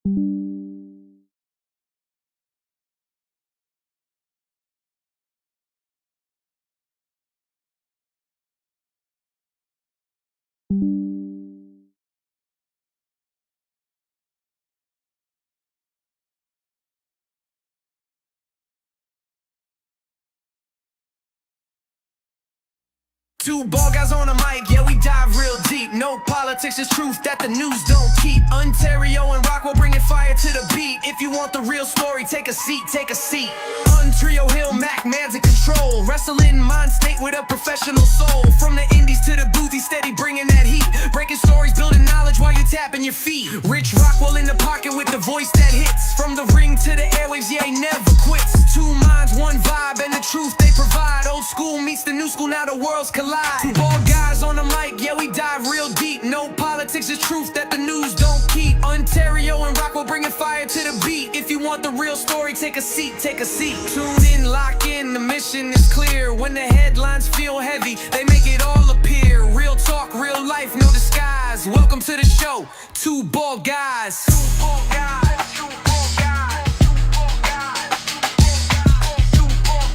Two ball guys on the mic, yeah, we dive real deep. No politics, it's truth that the news don't keep. Ontario and Rockwell bringing fire to the beat. If you want the real story, take a seat, take a seat. Trio Hill, Mac, Manz in control. Wrestling Manz state with a professional soul. From the indies to the booth, he's steady bringing that heat. Breaking stories, building knowledge while you're tapping your feet. Rich Rockwell in the pocket with the voice that hits. From the ring to the airwaves, yeah, he never quits. Two minds, one vibe, and the truth they provide. Old school meets the new school, now the worlds collide. Two ball guys on the mic, yeah, we dive real deep. No politics, it's truth that the news don't keep. Ontario and Rockwell bringing fire to the beat. If you want the real story, take a seat, take a seat. Tune in, lock in, the mission is clear. When the headlines feel heavy, they make it all appear. Real talk, real life, no disguise. Welcome to the show, Two Ball Guys. Two Ball Guys, Two Ball Guys, Two Ball Guys, Two Ball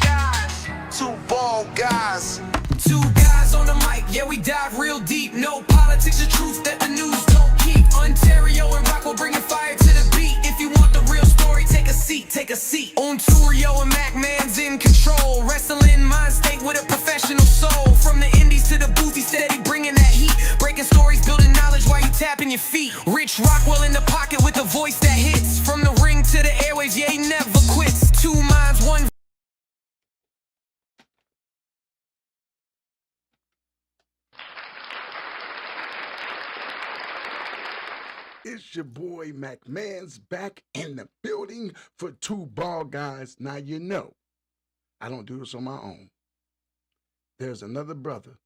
Guys, Two Ball Guys. Two guys on the mic, yeah, we dive real deep. No politics or truth that the news don't keep. Ontario and Rockwell bringing fire to the beat. If you want the real story, take a seat, take a seat. Ontario and Mac, Man's in control. Wrestling Manz state with a professional soul. From the indies to the booth, he's steady bringing that heat. Breaking stories, building knowledge while you tapping your feet. Rich Rockwell in the pocket with a voice that hits. From the ring to the airwaves, yeah, he never quits. Two minds, one. It's your boy Mac Manz back in the building for Two Ball Guys. Now you know, I don't do this on my own. There's another brother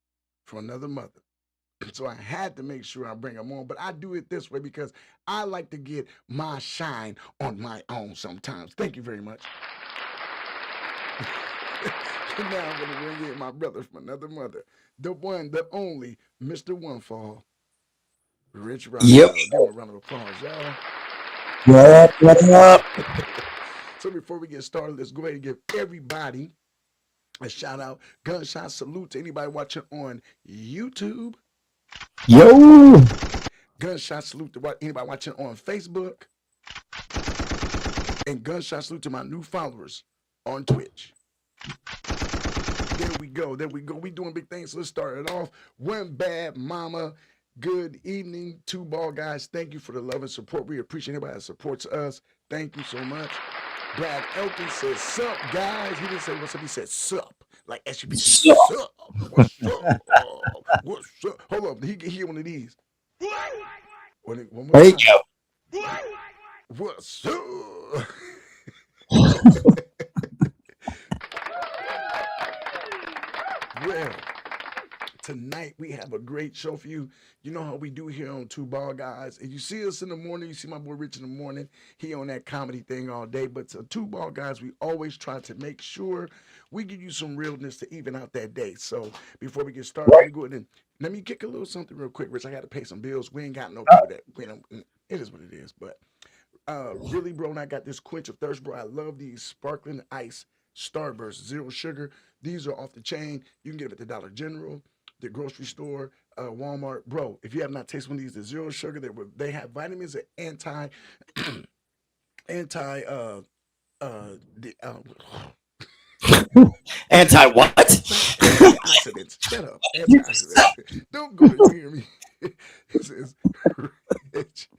from another mother. So I had to make sure I bring him on, but I do it this way because I like to get my shine on my own sometimes. Thank you very much. Now I'm going to bring in my brother from another mother, the one, the only, Mr. One Fall. Rich Rockwell. Yep. Give him a round of applause, y'all. What up? So before we get started, let's go ahead and give everybody a shout out. Gunshot salute to anybody watching on YouTube. Yo. Gunshot salute to anybody watching on Facebook. And gunshot salute to my new followers on Twitch. There we go. There we go. We doing big things. So let's start it off. One Bad Mama. Good evening, Two Ball Guys. Thank you for the love and support. We appreciate anybody that supports us. Thank you so much. Brad Elton says, sup, guys. He didn't say what's up. He said, sup. Like SUP. Sup. What's up? What's up? Hold up. He get one of these. One more There you time. go. What's up? Well, tonight we have a great show for you. You know how we do here on Two Ball Guys. If you see us in the morning, you see my boy Rich in the morning. He on that comedy thing all day. But to Two Ball Guys, we always try to make sure we give you some realness to even out that day. So before we get started, let me go ahead and let me kick a little something real quick, Rich. I got to pay some bills. We ain't got no people that we don't. It is what it is. But really, bro, and I got this quench of thirst, bro. I love these sparkling ice Starburst, zero sugar. These are off the chain. You can get them at the Dollar General, the grocery store, Walmart. Bro, if you have not tasted one of these, the zero sugar, they have vitamins and anti Anti what? antioxidants. Shut up. Antioxidants. Don't go to hear me. It says Rich.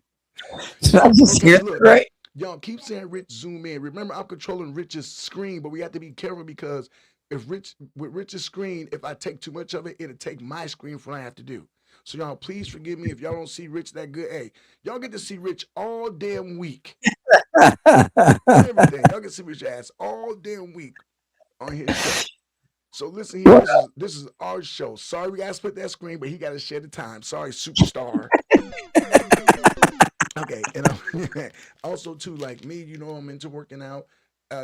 Did I just hear that right? Y'all keep saying Rich zoom in. Remember, I'm controlling Rich's screen, but we have to be careful because with Rich's screen, if I take too much of it, it'll take my screen for what I have to do. So y'all, please forgive me if y'all don't see Rich that good. Hey, y'all get to see Rich all damn week. Everything. Y'all get to see Rich ass all damn week on his show. So listen here, this is our show. Sorry we gotta split that screen, but he gotta share the time. Sorry, superstar. Okay, and also too, like me, you know, I'm into working out.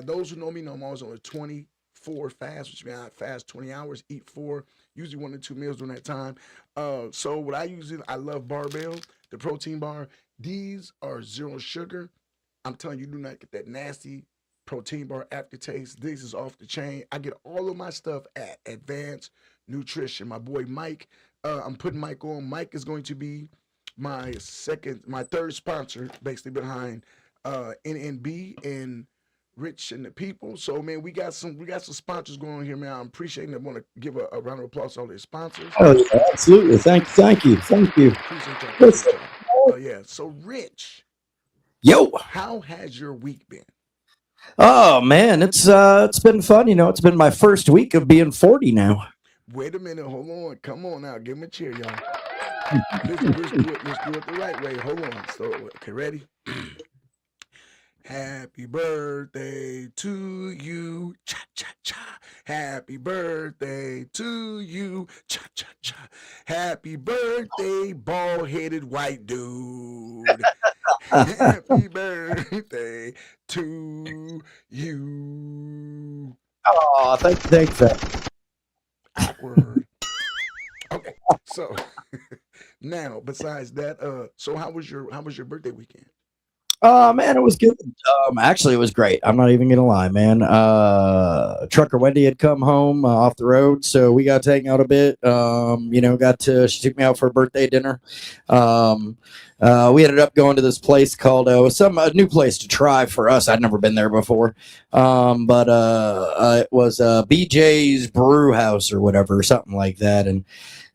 Those who know me know I'm always on a 24 fast, which means I fast 20 hours, eat 4, usually 1 to 2 meals during that time. So what I love barbell, the protein bar, These are zero sugar. I'm telling you, do not get that nasty protein bar aftertaste. This is off the chain. I get all of my stuff at Advanced Nutrition. My boy Mike, I'm putting Mike on. Mike is going to be my third sponsor, basically behind NNB and Rich and the People. So man, we got some sponsors going on here, man. I'm appreciating. I want to give a round of applause to all their sponsors. Oh, yeah, absolutely. Thank you. Appreciate y'all. Listen, Appreciate y'all. Oh yeah. So Rich, yo. how has your week been? Oh man, it's been fun. It's been my first week of being 40 now. Wait a minute, hold on. Come on now. Give him a cheer, y'all. Let's do it the right way. Hold on. So okay, ready? Happy birthday to you. Cha cha cha. Happy birthday to you. Cha cha cha. Happy birthday, bald-headed white dude. Happy birthday to you. Oh, thanks. Awkward. Okay. So now, besides that, so how was your birthday weekend? Man, it was good. Actually, it was great. I'm not even gonna lie, man. Trucker Wendy had come home off the road, so we got to hang out a bit. She took me out for a birthday dinner. Um, we ended up going to this place called a new place to try for us. I'd never been there before, but it was BJ's Brew House or whatever, something like that. And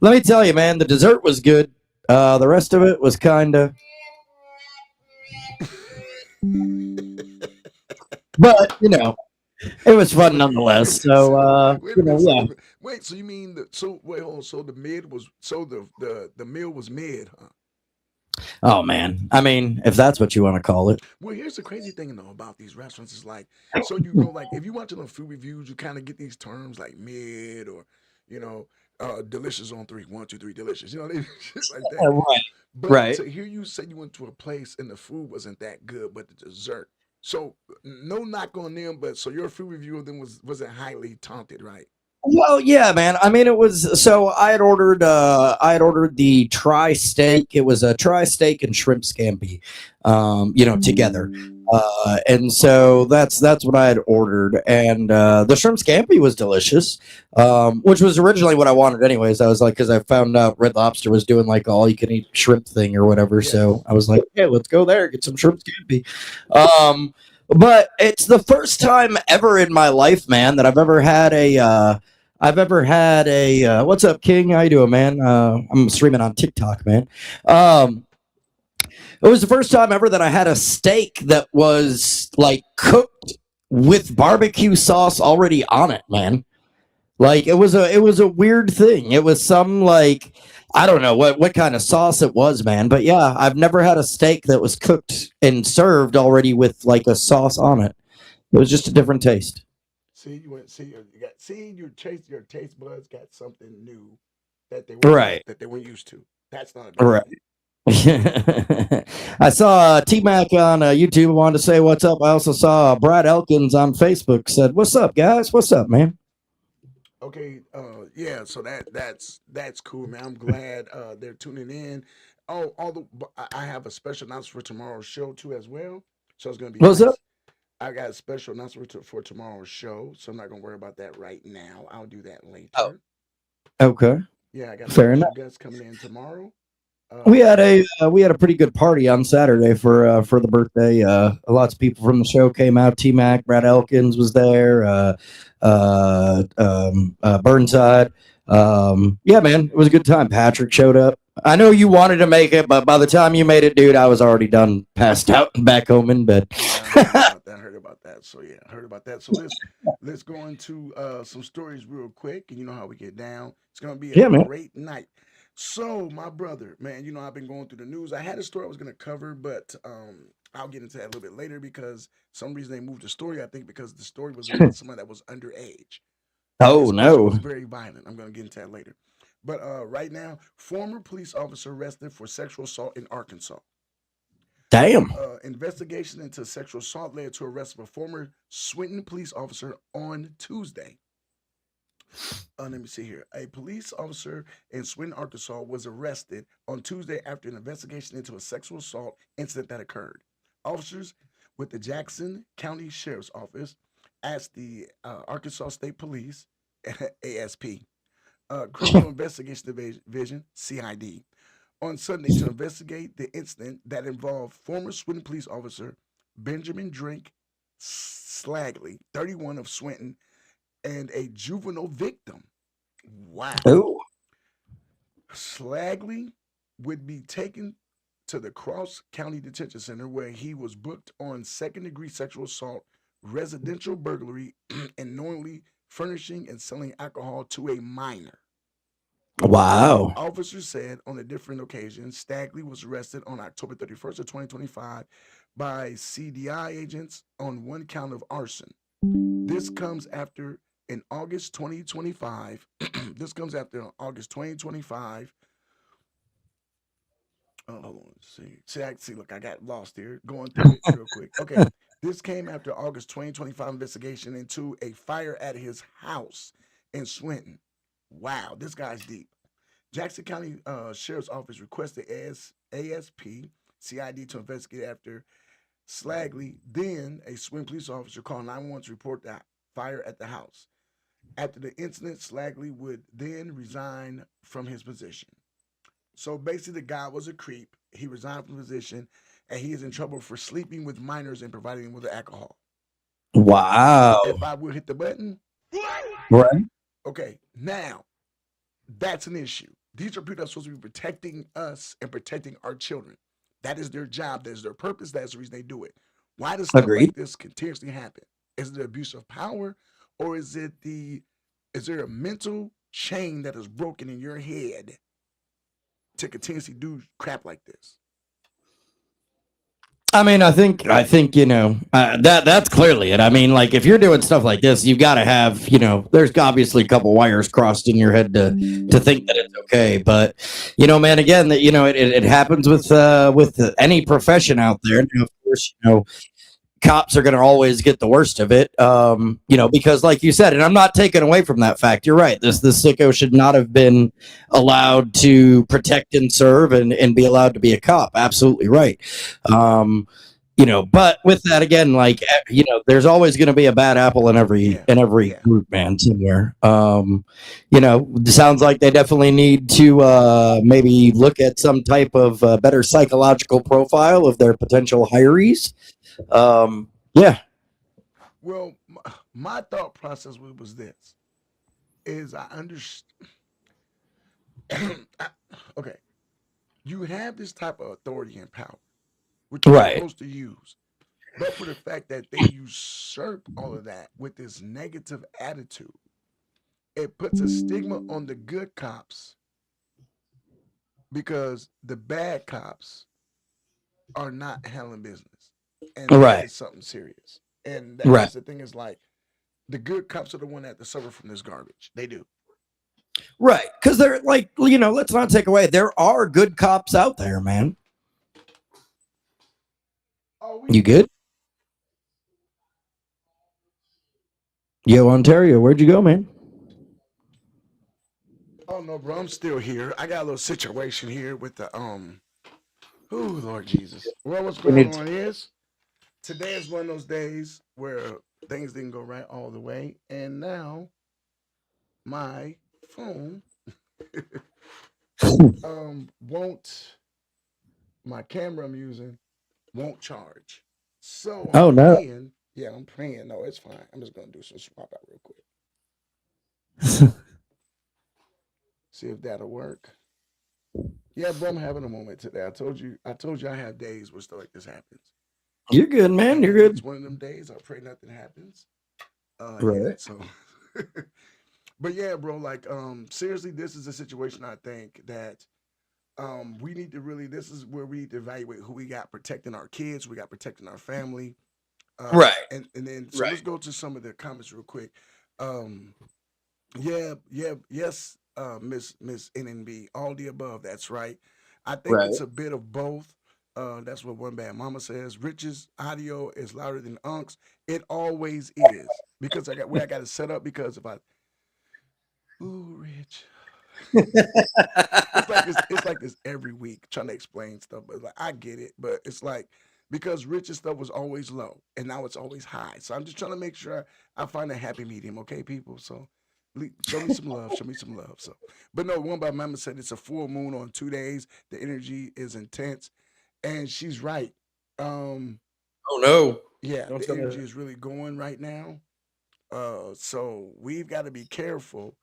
let me tell you, man, the dessert was good. The rest of it was kind of. But it was fun nonetheless. So Wait a minute. yeah. Wait. So you mean wait, hold on. So the meal was mid, huh? Oh man. I mean, if that's what you want to call it. Well, here's the crazy thing though about these restaurants is like, so you go like if you watch them food reviews, you kind of get these terms like mid or you know, delicious on three, one, two, three, delicious. Shit like Yeah, that. right. But Right. to hear you say you went to a place and the food wasn't that good, but the dessert. So no knock on them, but so your food review of them wasn't highly taunted, right? Well, yeah, man. I mean, it was so I had ordered the tri steak. It was a tri steak and shrimp scampi, together. And so that's what I had ordered, and the shrimp scampi was delicious, which was originally what I wanted, anyways. I was like, because I found out Red Lobster was doing like all you can eat shrimp thing or whatever, so Yes. I was like, yeah, let's go there, get some shrimp scampi. Um, but it's the first time ever in my life, man, that I've ever had a what's up, King? How you doing, man? I'm streaming on TikTok, man. Um, it was the first time ever that I had a steak that was like cooked with barbecue sauce already on it, man. Like it was a weird thing. It was some like I don't know what kind of sauce it was, man. But yeah, I've never had a steak that was cooked and served already with like a sauce on it. It was just a different taste. See, your taste buds got something new Right. that they weren't used to. That's not a bad Right. thing. I saw T Mac on YouTube. Wanted to say what's up. I also saw Brad Elkins on Facebook. Said, "What's up, guys? What's up, man?" Okay, yeah, so that's cool, man. I'm glad they're tuning in. Oh, I have a special announcement for tomorrow's show too as well. So it's gonna be What's up? nice. I got a special announcement for tomorrow's show, so I'm not gonna worry about that right now. I'll do that Oh, later. okay, Yeah, I got a fair special enough. guest coming in tomorrow. We had So a we had a pretty good party on Saturday for the birthday. Lots of people from the show came out. T Mac, Brad Elkins was there. Burnside. Yeah, man, it was a good time. Patrick showed up. I know you wanted to make it, but by the time you made it, dude, I was already done, passed out, and back home in bed. yeah, I heard about that. I heard about that. So yeah, I heard about that. So let's go into some stories real quick, and you know how we get down. It's gonna be a Yeah, man. great night. So my brother, man, I've been going through the news. I had a story I was gonna cover, but I'll get into that a little bit later because some reason they moved the story. I think because the story was about someone that was underage. And Oh this person no. was very violent. I'm gonna get into that later. But right now, former police officer arrested for sexual assault in Arkansas. Damn. Investigation into sexual assault led to arrest of a former Swinton police officer on Tuesday. Let me see here. A police officer in Swinton, Arkansas was arrested on Tuesday after an investigation into a sexual assault incident that occurred. Officers with the Jackson County Sheriff's Office asked the Arkansas State Police, ASP, Criminal Investigation Division, CID, on Sunday to investigate the incident that involved former Swinton police officer Benjamin Drake Slagley, 31 of Swinton, and a juvenile victim. Wow. Oh, Slagley would be taken to the Cross County Detention Center where he was booked on second degree sexual assault, residential burglary, and knowingly furnishing and selling alcohol to a minor. wow. Officers said on a different occasion, Stagley was arrested on October 31st of 2025 by CDI agents on one count of arson. This comes after in August 2025. This comes after August 2025. Oh, hold on. See, look, I got lost here. Going through it real quick. Okay. This came after August 2025 investigation into a fire at his house in Swinton. Wow, this guy's deep. Jackson County Sheriff's Office requested ASP CID to investigate after Slagley, then a Swinton police officer, called 911 to report the fire at the house. After the incident, Slagley would then resign from his position. So basically, the guy was a creep. He resigned from the position, and he is in trouble for sleeping with minors and providing them with alcohol. Wow. If I would hit the button, Right. okay, now that's an issue. These are people that are supposed to be protecting us and protecting our children. That is their job. That is their purpose. That's the reason they do it. Why does stuff Agreed. like this continuously happen? Is it the abuse of power, or is there a mental chain that is broken in your head to continuously do crap like this? I mean, I think that's clearly it. I mean, like if you're doing stuff like this, you've got to have there's obviously a couple wires crossed in your head to think that it's okay. But man, again, that it happens with any profession out there. And of course, cops are going to always get the worst of it. Because like you said, and I'm not taking away from that fact. You're right. This sicko should not have been allowed to protect and serve and be allowed to be a cop. Absolutely right. But with that again, like there's always going to be a bad apple in every Yeah. group, man, somewhere. It sounds like they definitely need to maybe look at some type of better psychological profile of their potential hirees. Yeah. Well, my thought process was this: is I understand. Okay, you have this type of authority and power, which you're Right. supposed to use, but for the fact that they usurp all of that with this negative attitude, it puts a stigma on the good cops because the bad cops are not handling business, and that Right. is something serious. And Right. that's the thing is like the good cops are the one that have to suffer from this garbage. They do. Right. Because they're like, let's not take away. There are good cops out there, man. Oh, You good? Yo, Ontario, where'd you go, man? oh no, bro, I'm still here. I got a little. Here with the Oh Lord Jesus. Well, what's We going need. on is today is one of those days where things didn't go right all the way, and now my phone won't my camera I'm using won't charge. So I'm Oh no. praying. Yeah, I'm praying. No, it's fine. I'm just gonna do some swap out real quick. See if that'll work. Yeah, bro, I'm having a moment today. I told you I have days where stuff like this happens. You're good, man. You're And it's good. one of them days I pray nothing happens. Yeah, Right. so but yeah, bro, like seriously, this is a situation I think that we need to really this is where we need to evaluate who we got protecting our kids, we got protecting our family. Right. And then so let's Right. go to some of the comments real quick. Um yes, Miss NNB, all the above, that's right. I think Right. it's a bit of both. That's what one bad mama says. Rich's audio is louder than Unc's. It always is because I got where I got it set up because if I Ooh, Rich. It's like this every week trying to explain stuff, but like I get it, but it's like because Rich's stuff was always low and now it's always high. So I'm just trying to make sure I find a happy medium, okay, people? So show me some love, show me some love. So, but no, one by Mama said it's a full moon on 2 days. The energy is intense, and she's right. Um, Oh no. yeah, Don't the tell me energy that. is really going right now. So we've got to be careful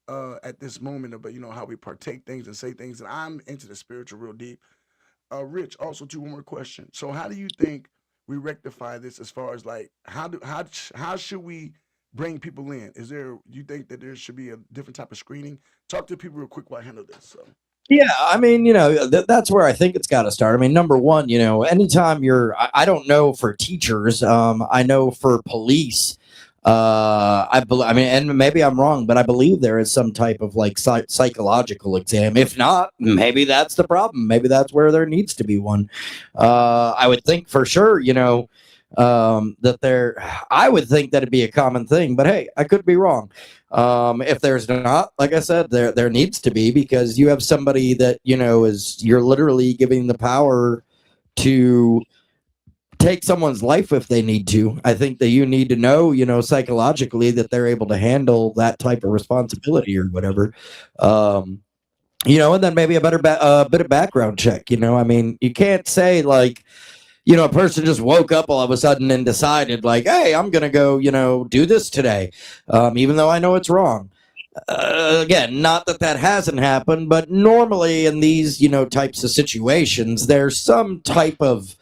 at this moment about how we partake things and say things. And I'm into the spiritual real deep. Rich, also too, one more question. So how do you think we rectify this as far as like how should we bring people in? Is there you think that there should be a different type of screening? Talk to people real quick while I handle this. So Yeah, I mean, that's where I think it's got to start. I mean, number one, anytime I don't know for teachers, I know for police, I mean, and maybe I'm wrong, but I believe there is some type of like psychological exam. If not, maybe that's the problem. Maybe that's where there needs to be one. I would think for sure, that I would think that it'd be a common thing, but hey, I could be wrong. If there's not, like I said, there needs to be, because you have somebody that you're literally giving the power to take someone's life if they need to. I think that you need to know, psychologically that they're able to handle that type of responsibility or whatever. Um, and then maybe a better bit of background check. I mean, you can't say like, a person just woke up all of a sudden and decided like, hey, I'm gonna go, do this today, even though I know it's wrong. Again, not that that hasn't happened, but normally in these, types of situations, there's some type of,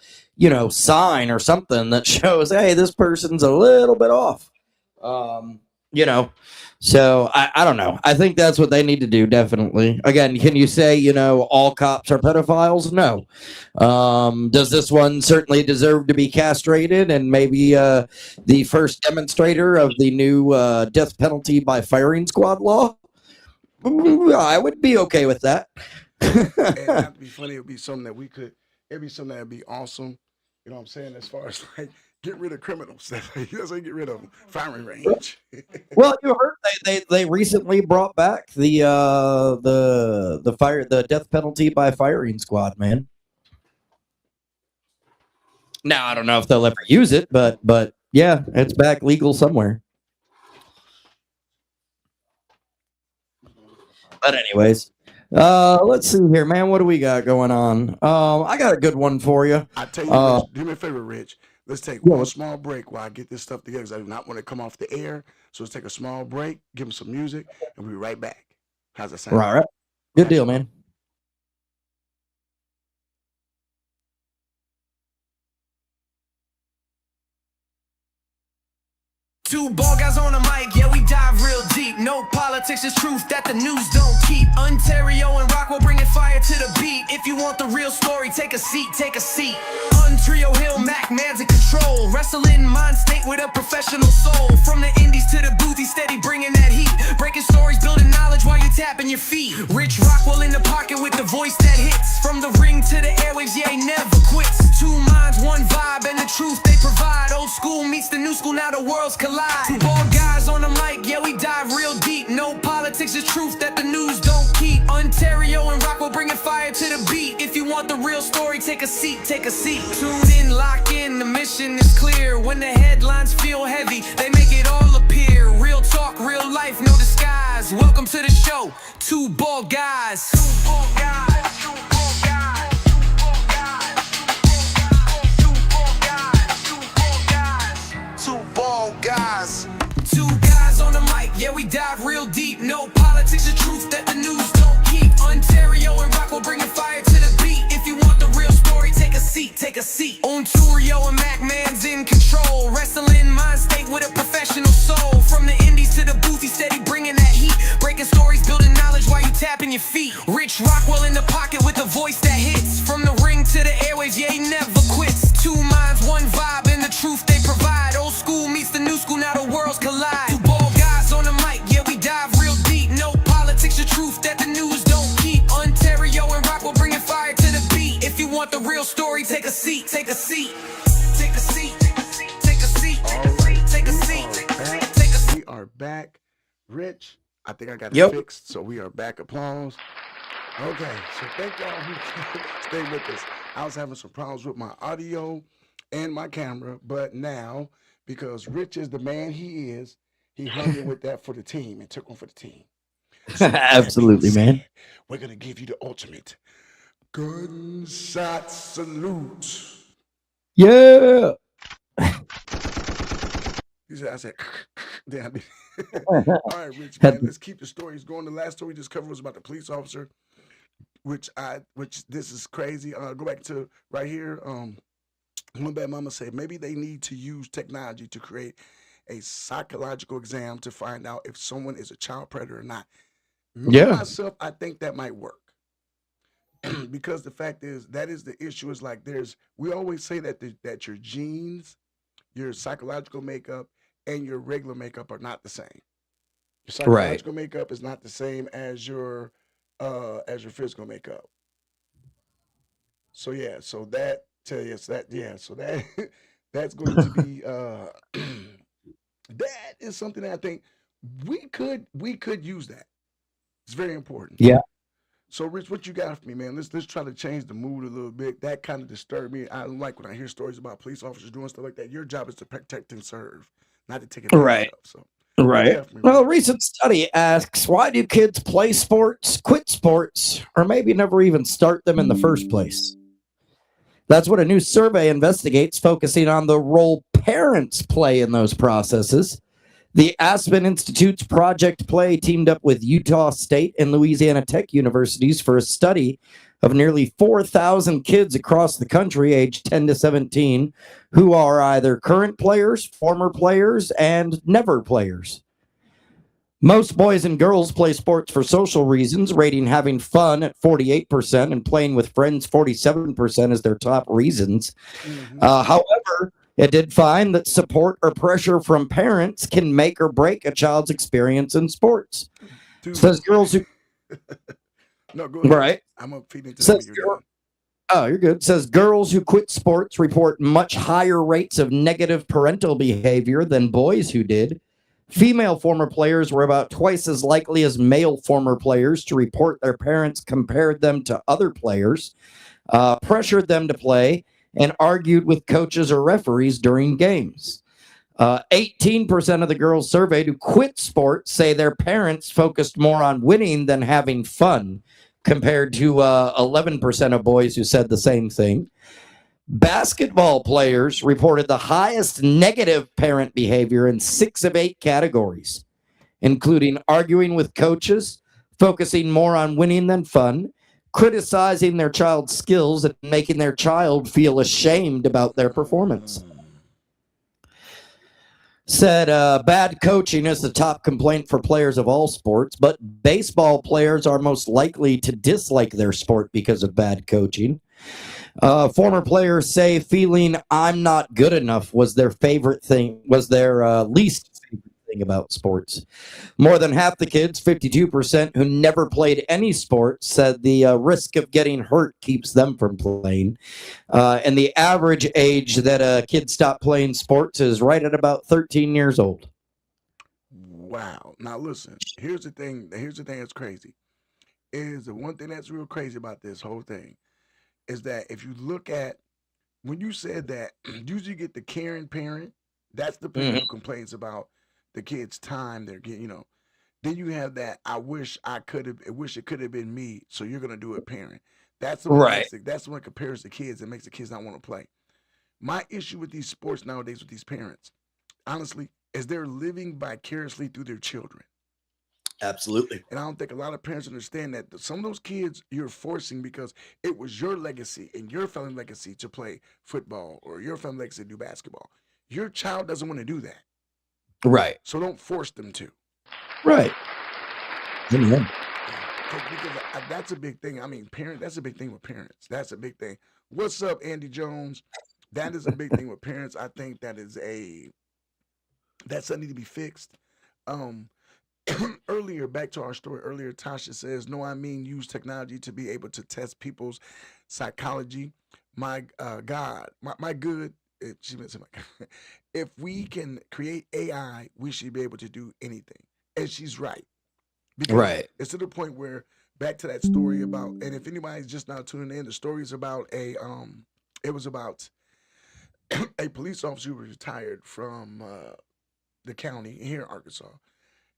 sign or something that shows, hey, this person's a little bit off. Um, you know, so I don't know. I think that's what they need to do. Definitely. Again, can you say, all cops are pedophiles? No. Does this one certainly deserve to be castrated and maybe the first demonstrator of the new death penalty by firing squad law? I would be okay with that. and that'd be funny. It'd be something that we could. It'd be something that'd be awesome. You know what I'm saying? As far as like get rid of criminals. That's how you get rid of them. Firing range. Well, you heard they recently brought back the death penalty by firing squad, man. Now I don't know if they'll ever use it, but yeah, it's back legal somewhere. But anyways, let's see here, man. What do we got going on? I got a good one for you. I tell you, Uh, Rich, do me a favor, Rich. Let's take yeah, one small break while I get this stuff together. 'Cause I do not want to come off the air. So let's take a small break, give them some music, and we'll be right back. How's that sound? right, right. Good deal, man. Two ball guys on the mic, yeah, we dive real deep. No politics, it's truth that the news don't keep. Ontario and Rockwell bringing fire to the beat. If you want the real story, take a seat, take a seat. On Trio Hill, Mac, Manz in control. Wrestling mind state with a professional soul. From the indies to the booth, he's steady bringing that heat. Breaking stories, building knowledge while you tapping your feet. Rich Rockwell in the pocket with the voice that hits. From the ring to the airwaves, yeah, he never quits. Two minds, one vibe, and the truth they provide. Old school meets the new school, now the worlds collide. Two ball guys on the mic, yeah, we dive real deep. No politics, it's truth that the news don't keep. Ontario and Rockwell bringing fire to the beat. If you want the real story, take a seat, take a seat. Tune in, lock in, the mission is clear. When the headlines feel heavy, they make it all appear. Real talk, real life, no disguise. Welcome to the show, Two Ball Guys. Two ball guys, two ball guys, two ball guys, two ball guys, two ball guys. Two guys on the mic, yeah, we dive real deep. No politics, the truth that the news don't keep. Ontario and Rockwell bringing fire to the beat. If you want the real story, take a seat, take a seat. On Trio and Mac, Man's in control. Wrestling mind state with a professional soul. From the indies to the booth, he's steady bringing that heat. Breaking stories, building knowledge while you tapping your feet. Rich Rockwell in the pocket with the voice that hits. From the ring to the airwaves, yeah, he never quits. Two minds, one vibe, and the truth they provide. Old school meets the new school, now the worlds collide. Two ball guys on the mic, yeah, we dive real deep. No politics, the truth that the news don't keep. Ontario and Rockwell bringing fire to the beat. If you want the real story, take a seat, take a seat. Take a seat, take a seat, take a seat, All right, take a we seat, are take a back. seat, take a seat. We are back. Rich, I think I got it Yep. fixed, so we are back. Applause. Okay, so thank y'all who stayed with us. I was having some problems with my audio and my camera, but now, because Rich is the man he hung in with that for the team and took one for the team. So with that being Absolutely, said, man. we're gonna give you the ultimate gunshot salute. Yeah. He said, I said, yeah, I did. All right, Rich, Had man, let's keep the stories going. The last story we just covered was about the police officer, which this is crazy. Go back to right here. One bad mama said maybe they need to use technology to create a psychological exam to find out if someone is a child predator or not. Me yeah. myself, I think that might work. Because the fact is that is the issue is like we always say that that your genes, your psychological makeup, and your regular makeup are not the same. Your Right. psychological makeup is not the same as your physical makeup. So yeah, so that tell you so that yeah, so that that's going to be that is something that I think we could use that. It's very important. Yeah. So Rich, what you got for me, man? Let's try to change the mood a little bit. That kind of disturbed me. I don't like when I hear stories about police officers doing stuff like that. Your job is to protect and serve, not to take advantage Right. of. So what you Right. got for me, Well, a Rich? recent study asks, why do kids play sports, quit sports, or maybe never even start them in the first place? That's what a new survey investigates, focusing on the role parents play in those processes. The Aspen Institute's Project Play teamed up with Utah State and Louisiana Tech universities for a study of nearly 4,000 kids across the country aged 10 to 17 who are either current players, former players, and never players. Most boys and girls play sports for social reasons, rating having fun at 48% and playing with friends 47% as their top reasons. Mm-hmm. However, it did find that support or pressure from parents can make or break a child's experience in sports. Dude. Says girls who No, go ahead. right. I'm gonna feed into that when Says you're girl, done. oh, you're good. Says girls who quit sports report much higher rates of negative parental behavior than boys who did. Female former players were about twice as likely as male former players to report their parents compared them to other players, pressured them to play, and argued with coaches or referees during games. 18% of the girls surveyed who quit sports say their parents focused more on winning than having fun, compared to 11% of boys who said the same thing. Basketball players reported the highest negative parent behavior in 6 of 8 categories, including arguing with coaches, focusing more on winning than fun, criticizing their child's skills, and making their child feel ashamed about their performance. Said bad coaching is the top complaint for players of all sports, but baseball players are most likely to dislike their sport because of bad coaching. Former players say feeling I'm not good enough was their favorite thing, was their least favorite thing about sports. More than half the kids, 52%, who never played any sport, said the risk of getting hurt keeps them from playing. And the average age that a kid stopped playing sports is right at about 13 years old. Wow. Now listen, here's the thing. Here's the thing that's crazy. Is the one thing that's real crazy about this whole thing is that if you look at when you said that usually you get the caring parent, that's the parent Mhm. who complains about the kid's time they're getting. Then you have that I wish it could have been me, so you're gonna do it parent. That's the one that Right. that's the one that compares the kids and makes the kids not want to play. My issue with these sports nowadays with these parents, honestly, is they're living vicariously through their children. Absolutely. And I don't think a lot of parents understand that some of those kids you're forcing because it was your legacy and your family legacy to play football or your family legacy to do basketball. Your child doesn't want to do that. Right. So don't force them to. Right. Amen. Because that's a big thing. I mean, that's a big thing with parents. That's a big thing. What's up, Andy Jones? That is a big thing with parents. I think that's something to be fixed. Um, earlier, back to our story earlier, Tasha says, no, I mean use technology to be able to test people's psychology. My God, my good, she meant something like, if we can create AI, we should be able to do anything. And she's right. because Right. it's to the point where back to that story about, and if anybody's just now tuning in, the story is about it was about a police officer who was retired from the county here in Arkansas,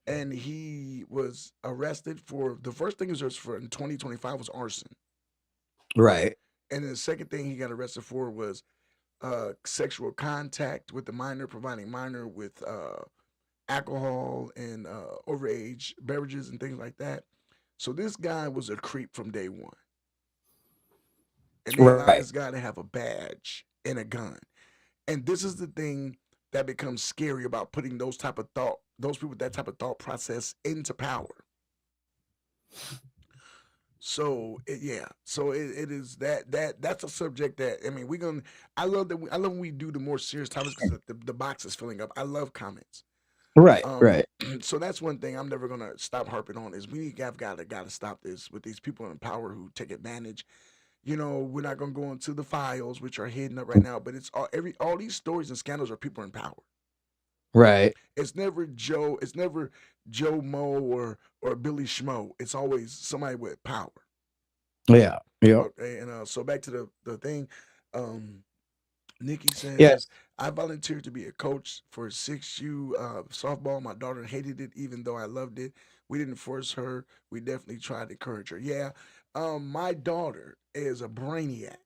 and he was arrested for the first thing he was arrested for in 2025 was arson, Right. and then the second thing he got arrested for was sexual contact with the minor, providing minor with alcohol and overage beverages and things like that. So this guy was a creep from day one, and they allowed Right. this guy to have a badge and a gun. And this is the thing that becomes scary about putting those people with that type of thought process into power. So it is that's a subject that I mean we're gonna. I love when we do the more serious topics because the box is filling up. I love comments. Right. Um, Right. so that's one thing I'm never gonna stop harping on is we have gotta stop this with these people in power who take advantage. We're not gonna go into the files which are hidden up right now, but it's all these stories and scandals are people in power. Right. It's never Joe Mo or Billy Schmo. It's always somebody with power. Yeah. Yep. Okay, and so back to the thing. Um, Nikki says, Yes. I volunteered to be a coach for 6U softball. My daughter hated it, even though I loved it. We didn't force her. We definitely tried to encourage her. Yeah. My daughter is a brainiac.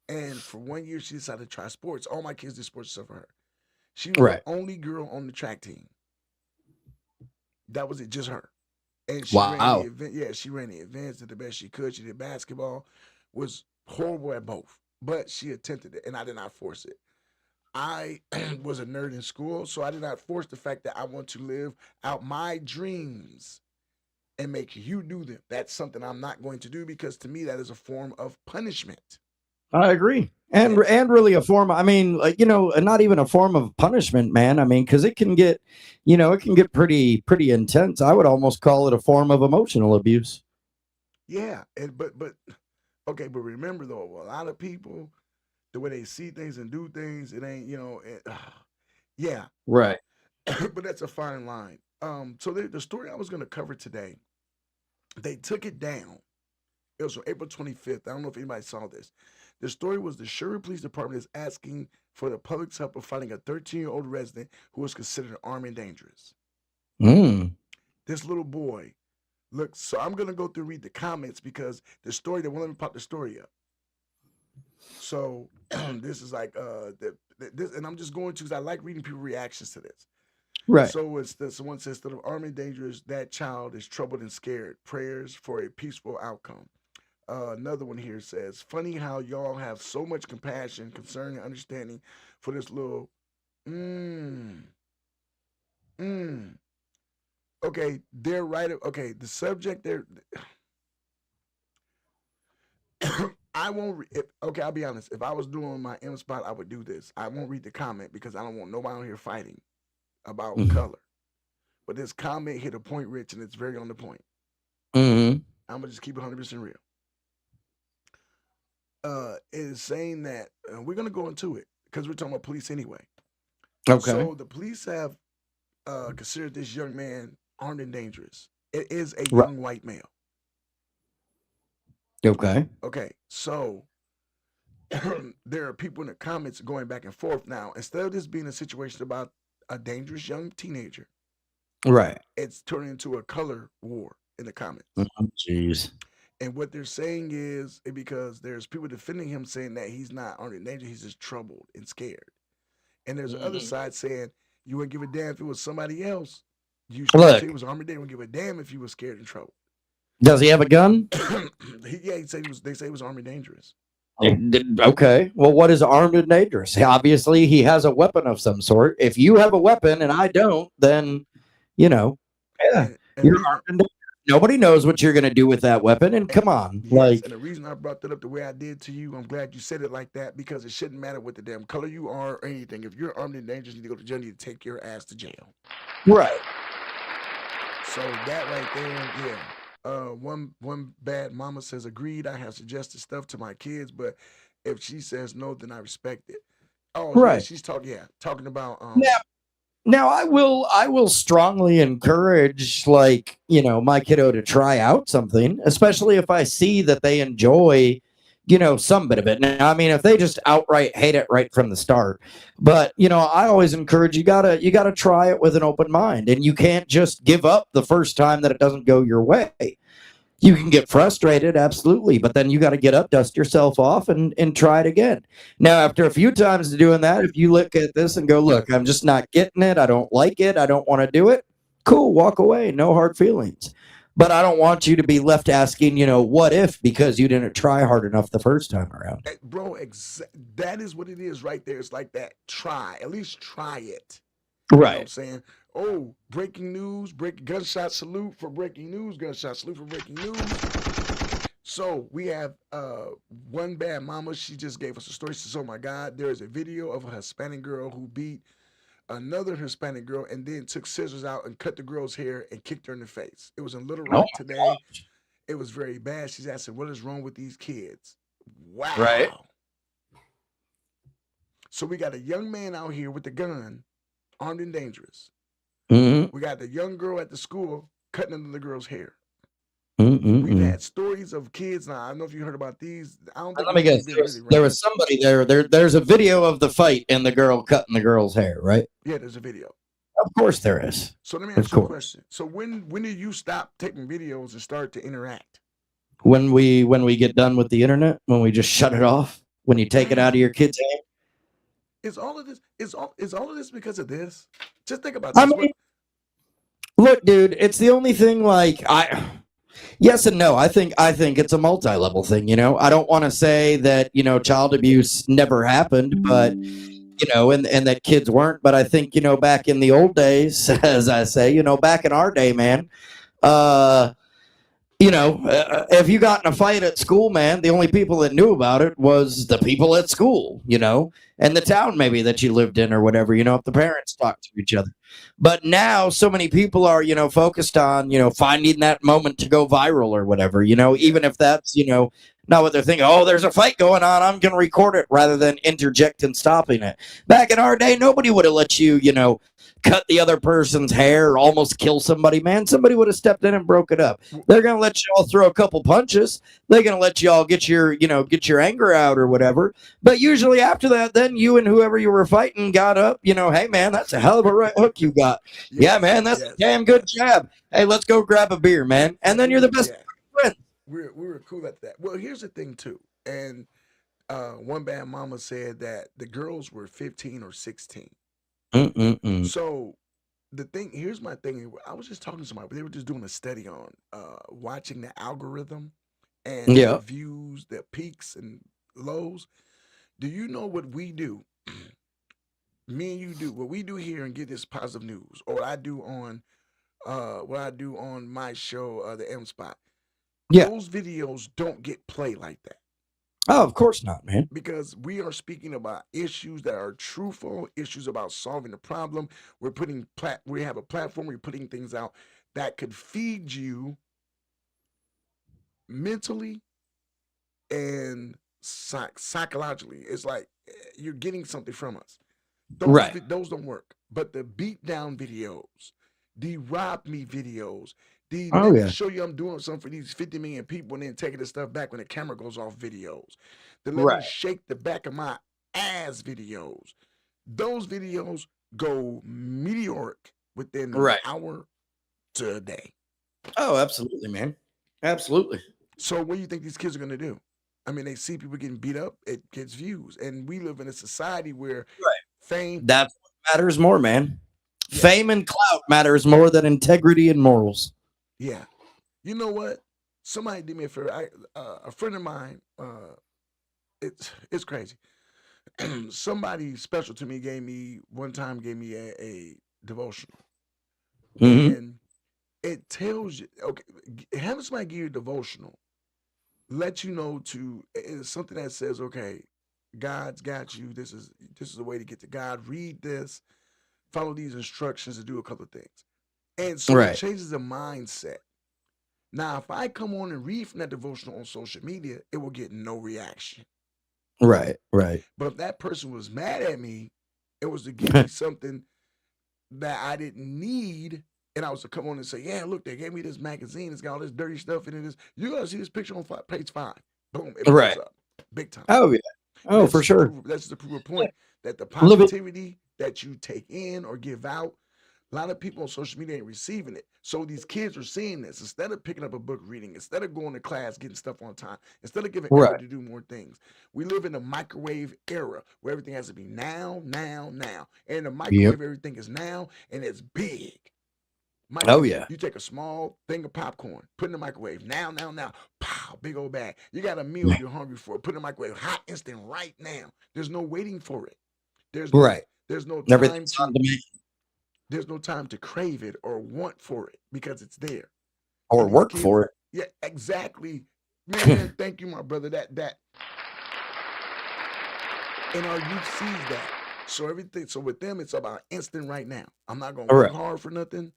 And for 1 year, she decided to try sports. All my kids did sports except for her. She was the Right. only girl on the track team. That was it, just her. And she ran the Wow. event. Yeah, she ran the events, did the best she could. She did basketball, was horrible at both, but she attempted it, and I did not force it. I was a nerd in school, so I did not force the fact that I want to live out my dreams and make you do them. That's something I'm not going to do because to me that is a form of punishment. I agree. And And really a form, I mean, like, not even a form of punishment, man. I mean, because it can get pretty intense. I would almost call it a form of emotional abuse. yeah, and but okay, but remember though, a lot of people the way they see things and do things, it ain't yeah, Right. but that's a fine line. So the story I was going to cover today, they took it down. It was on April 25th. I don't know if anybody saw this. The story was the Sherwood Police Department is asking for the public's help of finding a 13-year-old resident who was considered armed and dangerous. Mm. This little boy, look, so I'm going to go through and read the comments because the story, they won't let me pop the story up. So this is like, this, and I'm just going to, because I like reading people's reactions to this. Right. So it's the someone says instead of armed and dangerous, that child is troubled and scared. Prayers for a peaceful outcome. Another one here says, funny how y'all have so much compassion, concern, and understanding for this little. Mm, mm. Okay, they're right. Okay, the subject there. I won't. Okay, I'll be honest. If I was doing my M spot, I would do this. I won't read the comment because I don't want nobody on here fighting about Mm-hmm. color. But this comment hit a point, Rich, and it's very on the point. Mm-hmm. I'm gonna just keep it 100% real. It is saying that we're gonna go into it because we're talking about police anyway. Okay. So the police have considered this young man armed and dangerous. It is a Right. young white male. Okay. Okay, so there are people in the comments going back and forth now. Instead of this being a situation about a dangerous young teenager, Right. it's turning into a color war in the comments. Jeez. And what they're saying is because there's people defending him saying that he's not armed and dangerous, he's just troubled and scared. And there's the other Mm-hmm. side saying you wouldn't give a damn if it was somebody else. You say he Look, was armed and dangerous, wouldn't give a damn if he was scared and troubled. does he have a gun? He said he was. They say he was armed and dangerous. Okay. Well, what is armed and dangerous? Obviously, he has a weapon of some sort. If you have a weapon and I don't, then, yeah, And you're reason, armed and dangerous. Nobody knows what you're going to do with that weapon. And come on, yes, and like, the reason I brought that up the way I did to you, I'm glad you said it like that because it shouldn't matter what the damn color you are or anything. If you're armed and dangerous, you need to go to jail. You need to take your ass to jail. right. So that right there, yeah. One bad mama says agreed. I have suggested stuff to my kids, but if she says no, then I respect it. Oh yeah, Right. she's talking. Yeah, talking about Yeah. Now I will strongly encourage, like, my kiddo to try out something, especially if I see that they enjoy, some bit of it. Now, I mean, if they just outright hate it right from the start, but I always encourage, you gotta try it with an open mind, and you can't just give up the first time that it doesn't go your way. You can get frustrated, absolutely, but then you got to get up, dust yourself off, and try it again. Now, after a few times of doing that, if you look at this and go, look, I'm just not getting it, I don't like it, I don't want to do it, cool, walk away, no hard feelings. But I don't want you to be left asking, what if, because you didn't try hard enough the first time around. Bro, that is what it is right there. It's like that. Try. At least try it. You know what I'm Right. saying? Oh, breaking news, gunshot salute for breaking news, gunshot salute for breaking news. So we have one bad mama. She just gave us a story. She says, "Oh my God, there is a video of a Hispanic girl who beat another Hispanic girl and then took scissors out and cut the girl's hair and kicked her in the face. It was in Little Oh Rock my today. gosh. It was very bad." She's asking, "What is wrong with these kids?" Right. Wow. So we got a young man out here with a gun, armed and dangerous. Mm-hmm. We got the young girl at the school cutting into the girl's hair. We've Mm-mm-mm. had stories of kids. Now, I don't know if you heard about these. I don't think Let me this one's guess. been There really was, there ran. was somebody there. There's a video of the fight and the girl cutting the girl's hair, right? Yeah, there's a video. Of course there is. So let me Of ask you a course. question. So when did you stop taking videos and start to interact? When we get done with the internet, when we just shut it off, when you take it out of Wow. your kid's hand. Is all of this is all of this because of this? Just think about I this. mean, What look, dude, it's the only thing. Like, yes and no. I think it's a multi-level thing. I don't want to say that child abuse never happened, but and that kids weren't. But I think back in the old days, as I say, back in our day, man. Uh, if you got in a fight at school, man, the only people that knew about it was the people at school, and the town maybe that you lived in or whatever, if the parents talked to each other. But now so many people are, focused on, finding that moment to go viral or whatever, yeah. even if that's, not what they're thinking. Oh, there's a fight going on. I'm going to record it rather than interject and stopping it. Back in our day, nobody would have let you, cut the other person's hair or almost kill somebody, man. Somebody would have stepped in and broke it up. They're gonna let you all throw a couple punches. They're gonna let you all get your anger out or whatever. But usually after that, then you and whoever you were fighting got up. Hey man, that's a hell of a right hook you got. Yeah, Yes. man, that's a Yes. damn good Yes. jab. Hey, let's go grab a beer, man. And then you're the best Yeah. friend. We were cool at that. Well, here's the thing too. And one bad mama said that the girls were 15 or 16. Mm-mm-mm. So here's my thing. I was just talking to somebody, they were just doing a study on watching the algorithm and the Yeah. views, the peaks and lows. Do you know what we do? Me and you do what we do here and get this positive news, or what I do on my show, the M Spot. Yeah. Those videos don't get played like that Oh, of course not, man. because we are speaking about issues that are truthful, issues about solving the problem. We have a platform. We're putting things out that could feed you mentally and psychologically. It's like you're getting something from us. Right. Those don't work. But the beat down videos, the rob me videos, the Oh let me yeah. show you I'm doing something for these 50 million people and then taking the stuff back when the camera goes off videos, the let me Right. shake the back of my ass videos. Those videos go meteoric within an Right. hour to a day. Oh, absolutely, man. Absolutely. So what do you think these kids are gonna do? I mean, they see people getting beat up, it gets views. And we live in a society where Right. fame, That's what matters more, man. yeah, Fame and clout matters more than integrity and morals. yeah. You know what? Somebody did me a favor. A friend of mine. It's crazy. Somebody special to me gave me a devotional, Hmm. and it tells you okay. Having somebody give you a devotional let you know to it's something that says okay, God's got you. This is a way to get to God. Read this, follow these instructions, to do a couple of things, and so it Right. changes the mindset. Now, if I come on and read from that devotional on social media, it will get no reaction. Right. Right. But if that person was mad at me, it was to give me something that I didn't need. And I was to come on and say, yeah, look, they gave me this magazine. It's got all this dirty stuff in it. You gotta see this picture on page 5. Boom, it blows Right. up big time. Oh yeah. Oh, for sure. That's just to prove a point that the Live it. positivity that you take in or give out, a lot of people on social media ain't receiving it. So these kids are seeing this. Instead of picking up a book, reading, instead of going to class, getting stuff on time, instead of giving Right. effort to do more things, we live in a microwave era where everything has to be now, now, now. And the Yep. microwave, everything is now, and it's big. Oh Microwave, yeah. you take a small thing of popcorn, put in the microwave, now, now, now, pow, big old bag. You got a meal you're hungry for, put in the microwave, hot, instant, right now. There's no waiting for it. There's no, Right. there's no time Everything's on to, demand there's no time to crave it or want for it because it's there. or And these work kids, for it. yeah, exactly. Man, thank you, my brother. That and our youth sees that. So everything. So with them, it's about instant right now. I'm not gonna work Right. hard for nothing.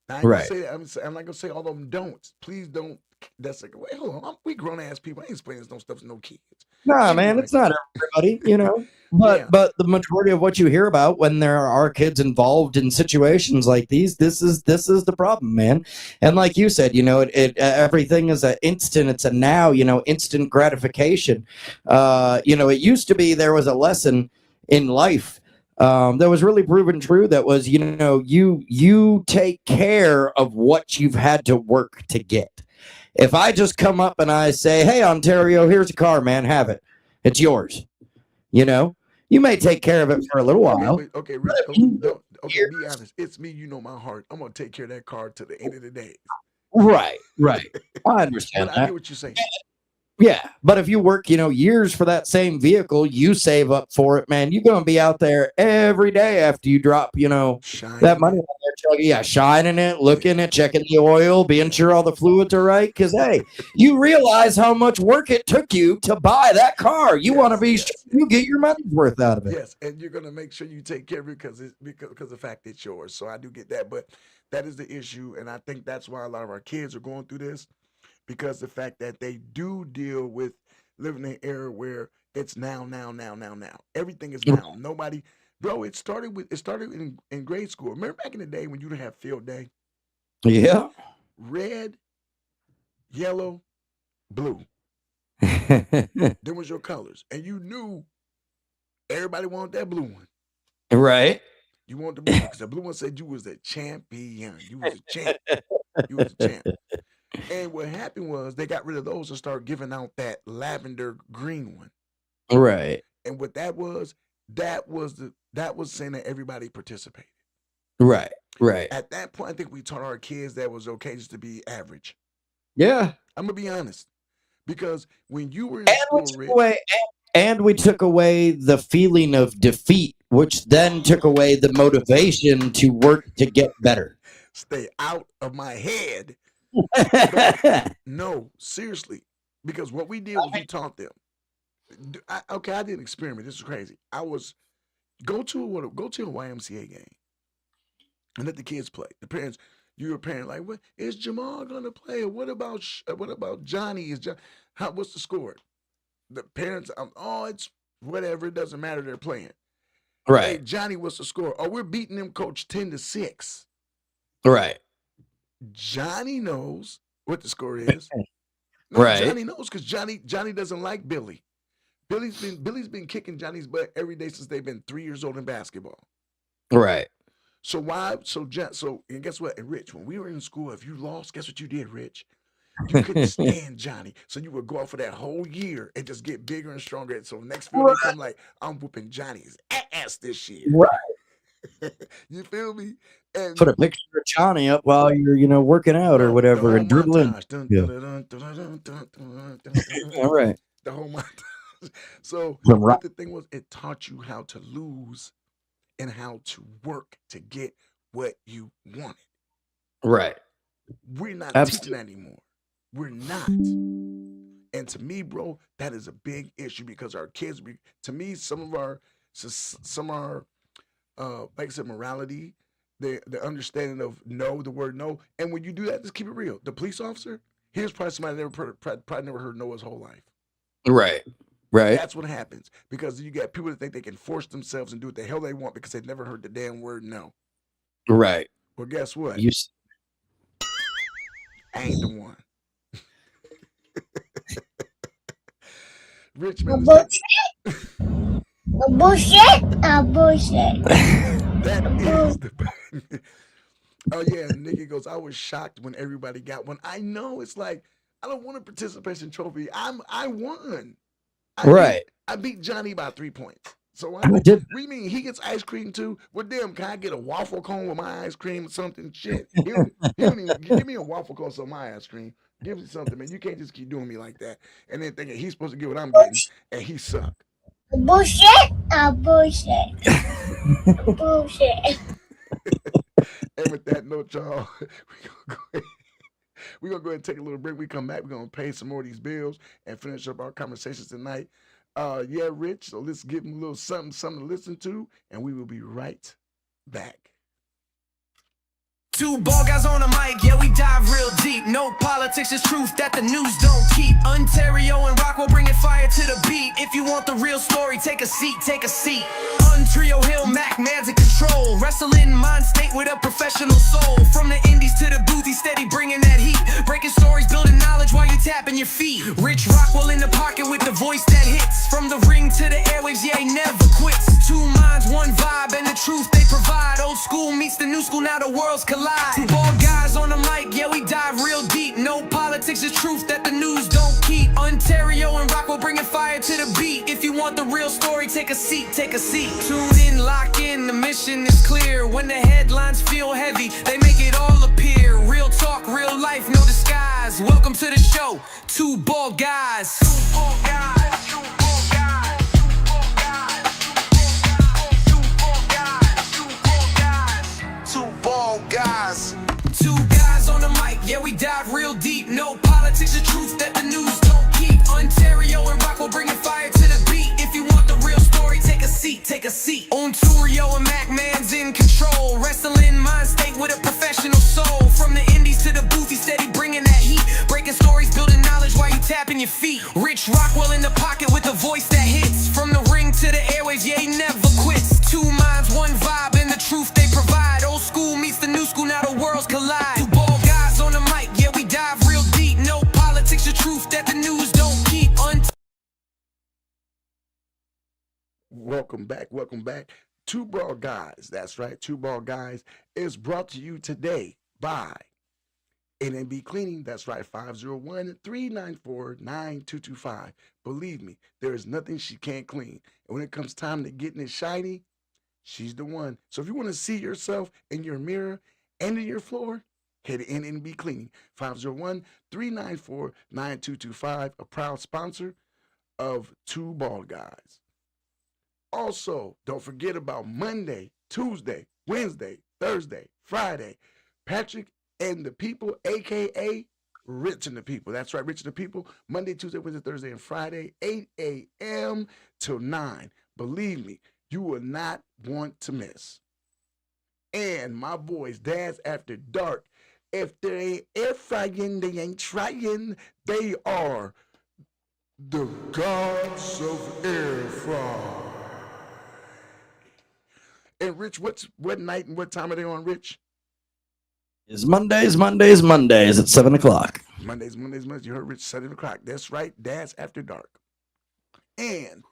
I ain't gonna Right. say that. I'm not gonna say all of them don'ts. Please don't. That's like, wait, hold on. We grown ass people. I ain't explaining no stuff to no kids. Nah, man, Anyway, it's not everybody, you know. yeah, But the majority of what you hear about when there are kids involved in situations like these, this is the problem, man. And like you said, you know, it everything is an instant. It's a now, you know, instant gratification. You know, it used to be there was a lesson in life that was really proven true. That was, you know, you take care of what you've had to work to get. If I just come up and I say, "Hey, Ontario, here's a car, man, have it. It's yours." You know, you may take care of it for a little okay, while. but okay, But Rich. if you Okay, okay, be years, honest. It's me. You know my heart. I'm gonna take care of that car to the end of the day. right, right. I But understand I that. get what you're saying. Yeah, but if you work, you know, years for that same vehicle, you save up for it, man. You're gonna be out there every day after you drop, you know, that Shining money it. on there, yeah, shining it, Yeah, looking at, checking the oil, being yeah. sure all the fluids are right. Because hey, you realize how much work it took you to buy that car. You want to Yes, be sure yes, you yes. get your money's worth out of it. Yes, and you're gonna make sure you take care of it because of the fact it's yours. So I do get that, but that is the issue, and I think that's why a lot of our kids are going through this because the fact that they do deal with living in an era where it's now, now, now, now, now. Everything is now. Nobody, bro. It started in grade school. Remember back in the day when you didn't have field day, Yeah. red, yellow, blue. Them was your colors, and you knew everybody wanted that blue one. Right. You want the blue one because the blue one said you was a champion. You was a champ. You was a champ. And what happened was they got rid of those and started giving out that lavender green one. Right. And what that was saying that everybody participated. Right. Right. At that point, I think we taught our kids that it was okay just to be average. Yeah. I'm gonna be honest. Because when you were in And we school, took Rich, away and we took away the feeling of defeat, which then took away the motivation to work to get better. stay out of my head. But no, seriously. Because what we did was we taught them. Okay, I did an experiment. This is crazy. I was go to a YMCA game and let the kids play. The parents, you're a parent, like, what is Jamal gonna play? Or what about Johnny? What's the score? The parents, oh, it's whatever. It doesn't matter. They're playing. Hey, Right. Johnny, what's the score? Oh, we're beating them, coach, 10-6. Right. Johnny knows what the score is. No, Right. Johnny knows because Johnny doesn't like Billy. Billy's been kicking Johnny's butt every day since they've been 3 years old in basketball. Right. So why? So and guess what? And Rich, when we were in school, if you lost, guess what you did, Rich? You couldn't stand Johnny, so you would go out for that whole year and just get bigger and stronger. So next field they come like, I'm whooping Johnny's ass this year. Right. You feel me? Put And a picture of Johnny up while you're, you know, working out or the whatever whole and dribbling. montage. Yeah. All right. The whole montage. So, Right. but the thing was, it taught you how to lose and how to work to get what you wanted. Right. We're not teaching Absolutely. that anymore. We're not. And to me, bro, that is a big issue because our kids, to me, some of our, like I said, morality, the understanding of no, the word no. And when you do that, just keep it real. The police officer, here's probably somebody probably never heard no his whole life. Right. Right. That's what happens because you got people that think they can force themselves and do what the hell they want because they've never heard the damn word no. Right. Well, guess what? You s- I ain't the one. Rich A man, let's take bullshit. A bullshit. A bullshit. that A is bull. the oh yeah, Nikki goes, I was shocked when everybody got one. I know it's like I don't want a participation trophy. I won. I beat right. I beat Johnny by 3 points. So I I know. did. We mean he gets ice cream too. Well, damn, can I get a waffle cone with my ice cream or something? Shit. He don't even give me a waffle cone with my ice cream. Give me something, man. You can't just keep doing me like that. And then thinking he's supposed to get what I'm getting, and he suck. A bullshit. A bullshit. A bullshit. And with that note, y'all, we're gonna go ahead and take a little break. We come back, we're gonna pay some more of these bills and finish up our conversations tonight. Yeah, Rich. So let's give him a little something to listen to, and we will be right back. Two ball guys on the mic, yeah, we dive real deep. No politics, it's truth that the news don't keep. Ontario and Rockwell bringing fire to the beat. If you want the real story, take a seat, take a seat. On Trio Hill, Mac, Manz in control. Wrestling mind state with a professional soul. From the indies to the booth, he's steady bringing that heat. Breaking stories, building knowledge while you're tapping your feet. Rich Rockwell in the pocket with the voice that hits. From the ring to the airwaves, yeah, he never quits. Two minds, one vibe, and the truth they provide. Old school meets the new school, now the worlds collide. Two ball guys on the mic, yeah, we dive real deep. No politics, it's truth that the news don't keep. Ontario and Rockwell bringing fire to the beat. If you want the real story, take a seat, take a seat. Tune in, lock in, the mission is clear. When the headlines feel heavy, they make it all appear. Real talk, real life, no disguise. Welcome to the show, Two Ball Guys. Two ball guys, two ball guys. Two ball guys. Two guys on the mic, yeah, we dive real deep. No politics, the truth that the news don't keep. Ontario and Rockwell bringing fire to the beat. If you want the real story, take a seat, take a seat. On Trio and Mac, Man's in control. Wrestling mind state with a professional soul. From the indies to the booth, he's steady bringing that heat. Breaking stories, building knowledge while you tapping your feet. Rich Rockwell in the pocket with a voice that hits. From the ring to the airwaves, yeah, he never quits. Two minds, one vibe, and the truth they provide. Old school meets the new school, now the worlds collide. Two ball guys on the mic, yeah, we dive real deep. No politics, the truth that the news don't keep. Welcome back. Welcome back. Two Ball Guys. That's right. Two Ball Guys is brought to you today by NNB Cleaning. That's right. 501-394-9225. Believe me, there is nothing she can't clean. And when it comes time to getting it shiny, she's the one. So if you want to see yourself in your mirror and in your floor, head to NNB Cleaning. 501-394-9225. A proud sponsor of Two Ball Guys. Also, don't forget about Monday, Tuesday, Wednesday, Thursday, Friday. Patrick and the People, a.k.a. Rich and the People. That's right, Rich and the People. Monday, Tuesday, Wednesday, Thursday, and Friday, 8 a.m. till 9. Believe me, you will not want to miss. And my boys, Dads After Dark. If they ain't air frying, they ain't trying. They are the gods of air fry. And Rich, what night and what time are they on, Rich? It's Mondays at 7 o'clock. Mondays. You heard Rich 7 o'clock. That's right, Dads After Dark. And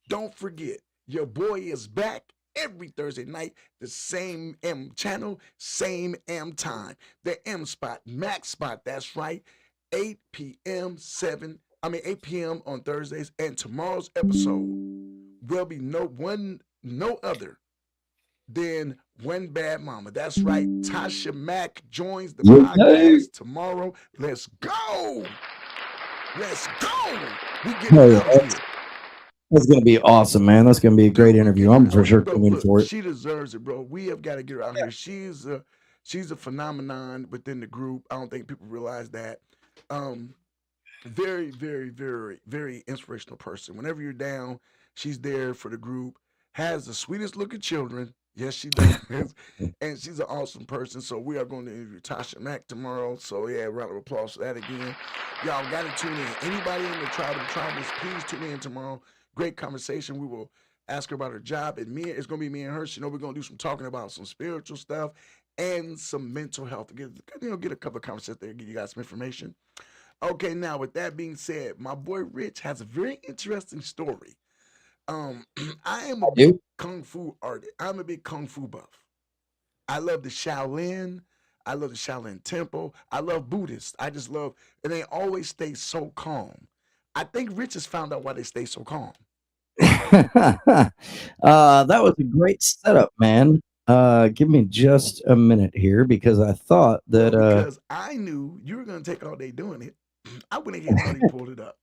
don't forget, your boy is back every Thursday night, the same M channel, same M time. The M spot, Max spot, that's right, 8 p.m. on Thursdays. And tomorrow's episode will be no other than One Bad Mama. That's right. Tasha Mack joins the podcast tomorrow. Let's go. Let's go. We get it out here. That's going to be awesome, man. That's going to be a great interview. I'm for sure coming for it. She deserves it, bro. We have got to get her out here. She's a phenomenon within the group. I don't think people realize that. Very, very, very, very inspirational person. Whenever you're down, she's there for the group. Has the sweetest looking children. Yes, she does. And she's an awesome person. So we are going to interview Tasha Mack tomorrow. So yeah, round of applause for that again. Y'all got to tune in. Anybody in the tribe of the tribals, please tune in tomorrow. Great conversation. We will ask her about her job, and it's gonna be me and her. She know we're gonna do some talking about some spiritual stuff and some mental health. Get a couple of conversations there, give you guys some information. Okay, now with that being said, my boy Rich has a very interesting story. I am a big do. kung fu artist. I'm a big kung fu buff. I love the Shaolin. I love the Shaolin Temple. I love Buddhists. I just love, and they always stay so calm. I think Rich has found out why they stay so calm. That was a great setup, man. Give me just a minute here because I thought that Because I knew you were going to take all day doing it. I went ahead and already pulled it up.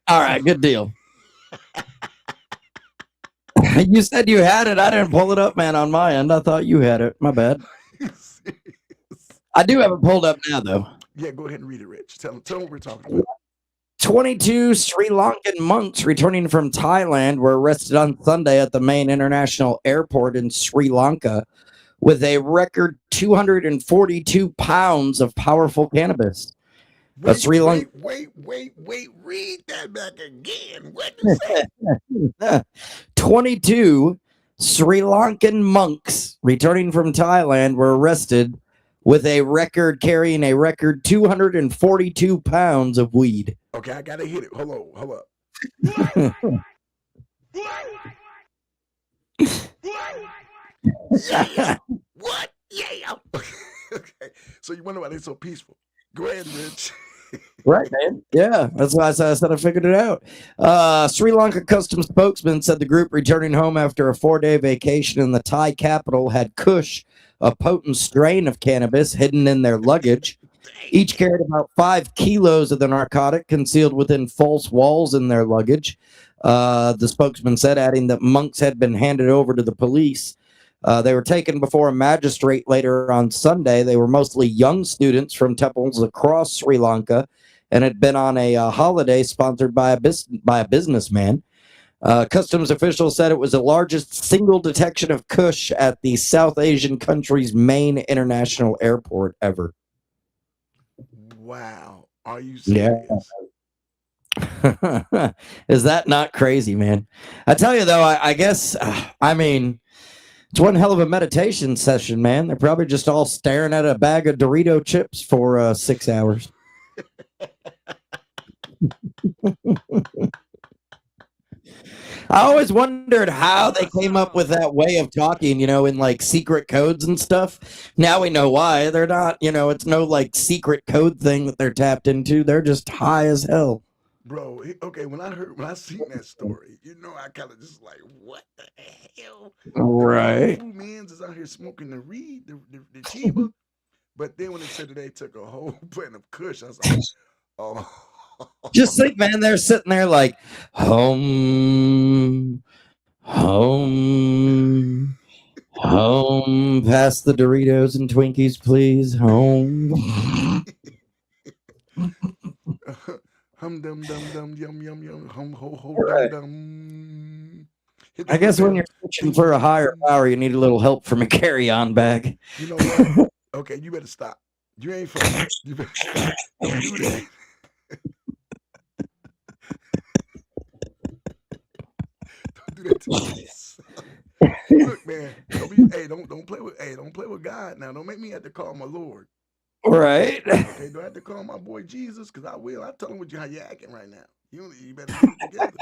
all So, right, good deal. You said you had it. I didn't pull it up, man, on my end. I thought you had it. My bad. I do have it pulled up now, though. Yeah, go ahead and read it, Rich. Tell them what we're talking about. 22 Sri Lankan monks returning from Thailand were arrested on Sunday at the main international airport in Sri Lanka with a record 242 pounds of powerful cannabis. Wait, Sri Lanka. wait. Read that back again. What is that? 22 Sri Lankan monks returning from Thailand were arrested with carrying a record 242 pounds of weed. Okay, I gotta hit it. Hold up. Yeah. What? Yeah. Okay. So you wonder why they're so peaceful. Go ahead, Rich. Right, man. Yeah, that's why I said I figured it out. Sri Lanka customs spokesman said the group returning home after a 4-day vacation in the Thai capital had Kush, a potent strain of cannabis, hidden in their luggage. Each carried about 5 kilos of the narcotic concealed within false walls in their luggage. The spokesman said, adding that monks had been handed over to the police. They were taken before a magistrate later on Sunday. They were mostly young students from temples across Sri Lanka and had been on a holiday sponsored by a businessman. Customs officials said it was the largest single detection of Kush at the South Asian country's main international airport ever. Wow. Are you serious? Yeah. Is that not crazy, man? I tell you, though, I guess, I mean, it's one hell of a meditation session, man. They're probably just all staring at a bag of Dorito chips for 6 hours. I always wondered how they came up with that way of talking, in like secret codes and stuff. Now we know why. They're not, it's no like secret code thing that they're tapped into. They're just high as hell. Bro, okay, when I seen that story, I kind of just like, what the hell? Right. Manz is out here smoking the weed, the Chiba. But then when they said that they took a whole plant of Kush, I was like, oh. Just think, man, they're sitting there like, home, pass the Doritos and Twinkies, please, home. Hum dum dum dum yum yum yum hum ho ho Right. dum dum. I guess when you're searching for a higher power, you need a little help from a carry-on bag. You know what? Okay, you better stop. You ain't funny. You better stop. Don't do that. Don't do that to me. Look, man. Don't play with God now. Don't make me have to call my Lord. Right. Okay, do I have to call my boy Jesus? Because I will. I tell him how you acting right now. You better get it together.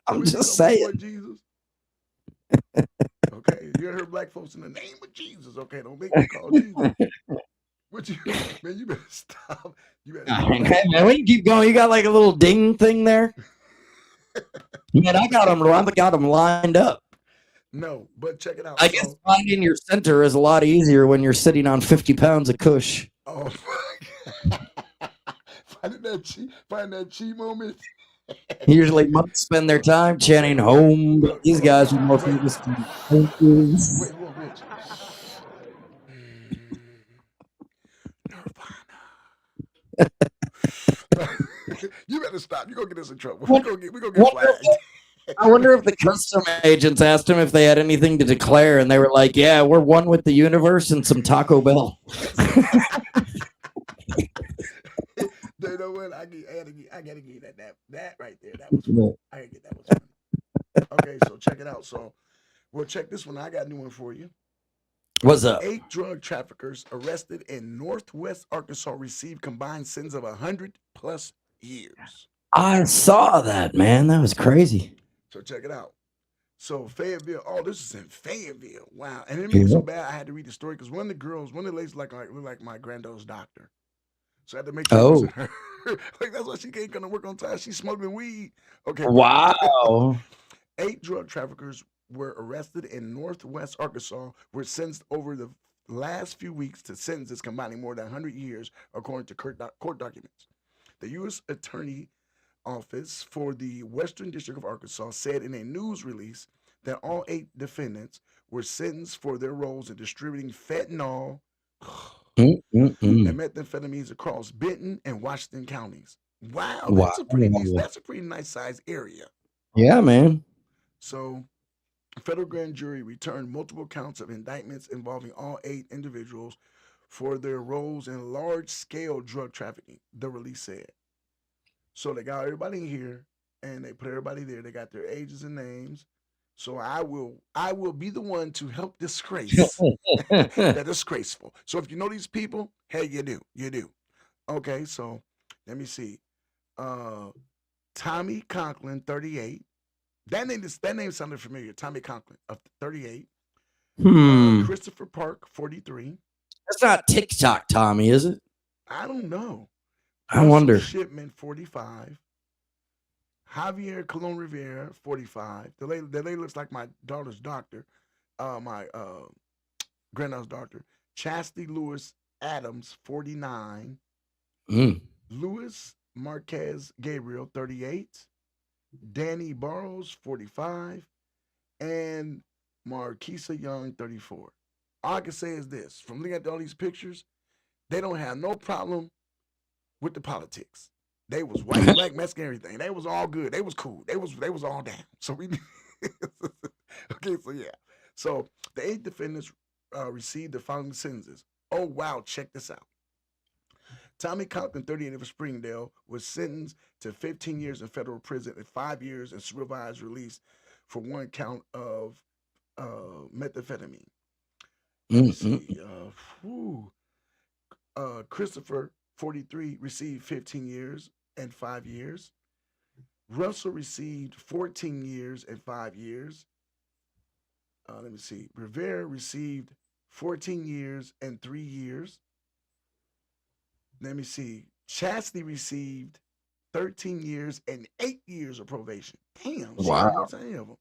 I'm just saying. Boy Jesus. Okay, you heard black folks in the name of Jesus. Okay, don't make me call Jesus. Man, you better stop. You better stop. Okay, man, we can keep going. You got like a little ding thing there. Man, I got them lined up. No, but check it out. I guess finding your center is a lot easier when you're sitting on 50 pounds of Kush. Oh my God. Find that chi moment. Usually monks spend their time chanting home, but these guys are more focused on Wait, Rich. Nirvana. You better stop. You're going to get us in trouble. We're going to get flagged. I wonder if the custom agents asked them if they had anything to declare, and they were like, yeah, we're one with the universe and some Taco Bell. You know what? I gotta get that right there. That was funny. I gotta get that was funny. Okay, so check it out. So, well, check this one. I got a new one for you. What's up? 8 drug traffickers arrested in Northwest Arkansas received combined sentence of 100+ years. I saw that, man. That was crazy. So check it out. So Fayetteville, oh, this is in Fayetteville. Wow. And it made me Yeah. so bad I had to read the story because one of the ladies looked like my granddaughter's doctor. So I had to make sure it Oh, wasn't her. Like that's why she ain't gonna work on time. She's smoking weed. Okay, but wow. 8 drug traffickers were arrested in Northwest Arkansas, were sentenced over the last few weeks to sentences combining more than 100 years, according to court documents. The U.S. Attorney Office for the Western District of Arkansas said in a news release that all 8 defendants were sentenced for their roles in distributing fentanyl and Mm-mm-mm. methamphetamines across Benton and Washington counties. Wow, Wow. that's a pretty nice sized area. Yeah, man. So a federal grand jury returned multiple counts of indictments involving all 8 individuals for their roles in large scale drug trafficking, the release said. So they got everybody in here and they put everybody there. They got their ages and names. So I will be the one to help disgrace that disgraceful. So if you know these people, hey, you do. You do. Okay, so let me see. Uh Tommy Conklin, 38. That name sounded familiar. Tommy Conklin of 38. hmm. Christopher Park, 43. That's not TikTok, Tommy, is it? I don't know. I Russell wonder. Shipman, 45. Javier Colon Rivera, 45. The lady looks like my daughter's doctor, my granddaughter's doctor. Chastity Lewis Adams, 49. Mm. Luis Marquez Gabriel, 38. Danny Barrows, 45. And Marquisa Young, 34. All I can say is this: from looking at all these pictures, they don't have no problem with the politics. They was white, black, Mexican, everything. They was all good. They was cool. They was all down. So we okay. So yeah. So the 8 defendants received the following sentences. Oh wow! Check this out. Tommy Compton, 38 of Springdale, was sentenced to 15 years in federal prison and 5 years in supervised release for one count of methamphetamine. Let me Mm-mm. see. Christopher, 43, received 15 years and 5 years. Russell received 14 years and 5 years. Let me see. Rivera received 14 years and 3 years. Let me see. Chastity received 13 years and 8 years of probation. Damn, she got more Wow. time of them.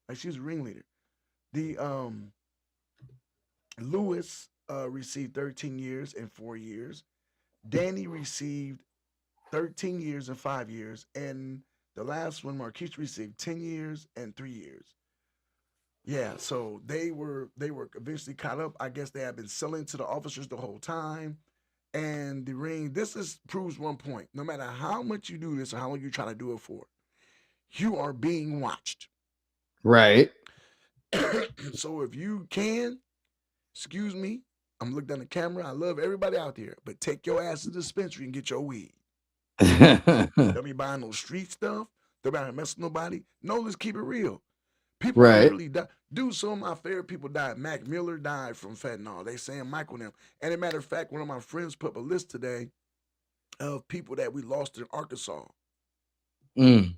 Like she was a ringleader. The Lewis received 13 years and 4 years. Danny received 13 years and 5 years, and the last one, Marquise, received 10 years and 3 years. Yeah, so they were eventually caught up. I guess they had been selling to the officers the whole time. And the ring, this is proves one point. No matter how much you do this or how long you try to do it for, you are being watched. Right. So if you can, excuse me, I'm looking down the camera. I love everybody out there, but take your ass to the dispensary and get your weed. Don't be buying no street stuff. Don't be messing with nobody. No, let's keep it real. People right. literally die. Dude, some of my favorite people died. Mac Miller died from fentanyl. They saying Michael them. And as a matter of fact, one of my friends put up a list today of people that we lost in Arkansas. Mm.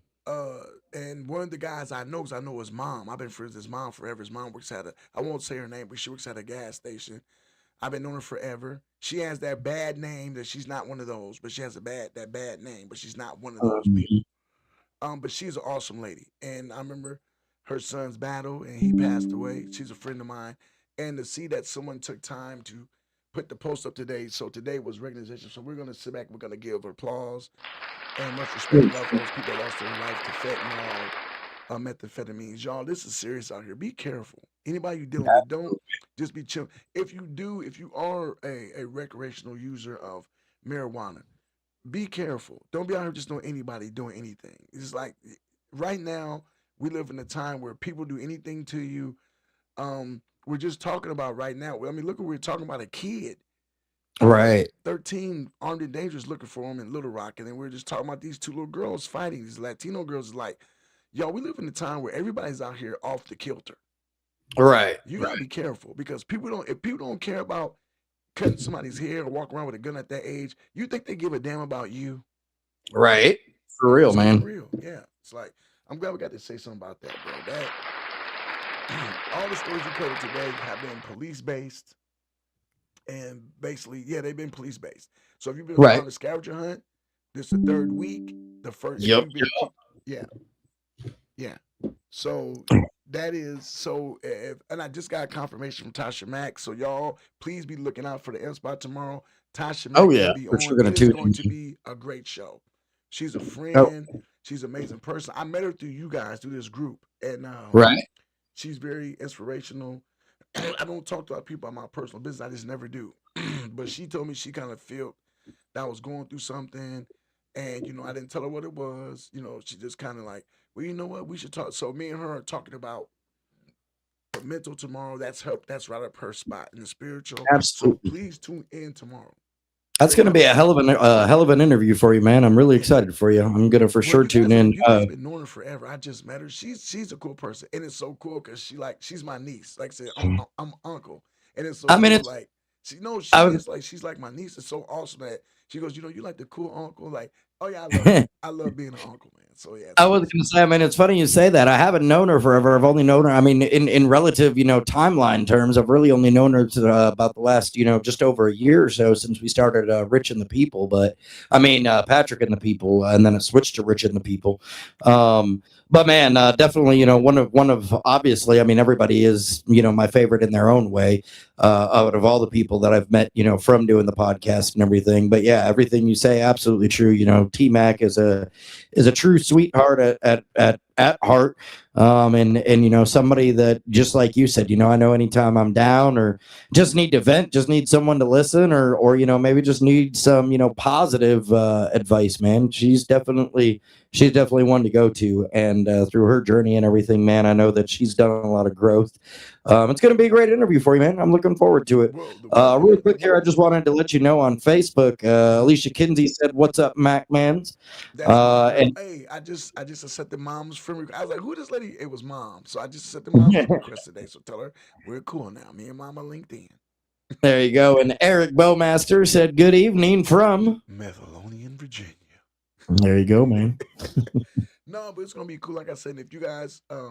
And one of the guys I know, 'cause I know his mom. I've been friends with his mom forever. His mom works at I won't say her name, but she works at a gas station. I've been knowing her forever. She has that bad name that she's not one of those, but she has that bad name, but she's not one of those people. Mhm. But she's an awesome lady. And I remember her son's battle and he passed away. She's a friend of mine. And to see that someone took time to put the post up today. So today was recognition. So we're gonna sit back, we're gonna give applause and much respect and love for those people that lost their life to fentanyl, methamphetamines. Y'all, this is serious out here. Be careful. Anybody you dealing with, don't just be chill. If you are a recreational user of marijuana, be careful. Don't be out here just doing anybody doing anything. It's like right now we live in a time where people do anything to you. We're just talking about right now. I mean, look, we're talking about a kid. Right. 13 armed and dangerous looking for him in Little Rock, and then we're just talking about these 2 little girls fighting. These Latino girls, like, Y'all, we live in a time where everybody's out here off the kilter. Right. You gotta be careful because if people don't care about cutting somebody's hair or walk around with a gun at that age, you think they give a damn about you? Right. For real, It's man. real. Yeah. It's like I'm glad we got to say something about that, bro. That all the stories we covered today have been police based, and basically, yeah, they've been police based. So if you've been Right. following the scavenger hunt, this is the third week. The first, if Yep. you've been, yeah, yeah. So that is so. And I just got confirmation from Tasha Mack. So y'all, please be looking out for the M spot tomorrow. Tasha Oh Mack yeah, will be for on. sure It gonna is tune going to in. be a great show. She's a Oh, friend. She's an amazing person. I met her through you guys, through this group, and right. she's very inspirational. I don't talk to other people about my personal business. I just never do. But she told me she kind of felt that I was going through something, and I didn't tell her what it was. She just kind of like, well, you know what, we should talk. So me and her are talking about the mental tomorrow. That's her. That's right up her spot in the spiritual. So Absolutely. please tune in tomorrow. That's going to be a hell of an interview for you, man. I'm really excited for you. I'm gonna for Well, sure tune in. you guys been knowing her forever. I just met her. She's a cool person, and it's so cool because she's my niece. Like I said, I'm uncle, and it's so I mean, cool. it's Like she knows I was she's like my niece. It's so awesome that she goes, you like the cool uncle. Like, oh yeah, I love it. I love being an uncle, man. So yeah, it's I was awesome. going to say, I mean, it's funny you say that. I haven't known her forever. I've only known her, I mean, in relative, timeline terms, I've really only known her to, about the last, just over a year or so since we started Rich and the People. But I mean, Patrick and the People, and then it switched to Rich and the People. But man, definitely, one of obviously, I mean, everybody is, my favorite in their own way. Out of all the people that I've met, from doing the podcast and everything. But yeah, everything you say, absolutely true. T Mac is a true sweetheart at heart, and somebody that, just like you said, I know anytime I'm down or just need to vent, just need someone to listen, or maybe just need some positive advice, man. She's definitely one to go to, and through her journey and everything, man, I know that she's done a lot of growth. It's going to be a great interview for you, man. I'm looking forward to it. Well, the one Real thing, quick here, I just wanted to let you know on Facebook, Alicia Kinsey said, "What's up, Mac Manz?" that's my girl. And Hey, I just accepted mom's friend request. I was like, who this lady? It was mom. So I just accepted mom's friend request today. So tell her we're cool now. Me and mom are linked in. there you go. And Eric Bowmaster said, "Good evening from." Methalonian, Virginia. There you go, man. No, but it's gonna be cool. Like I said, if you guys, like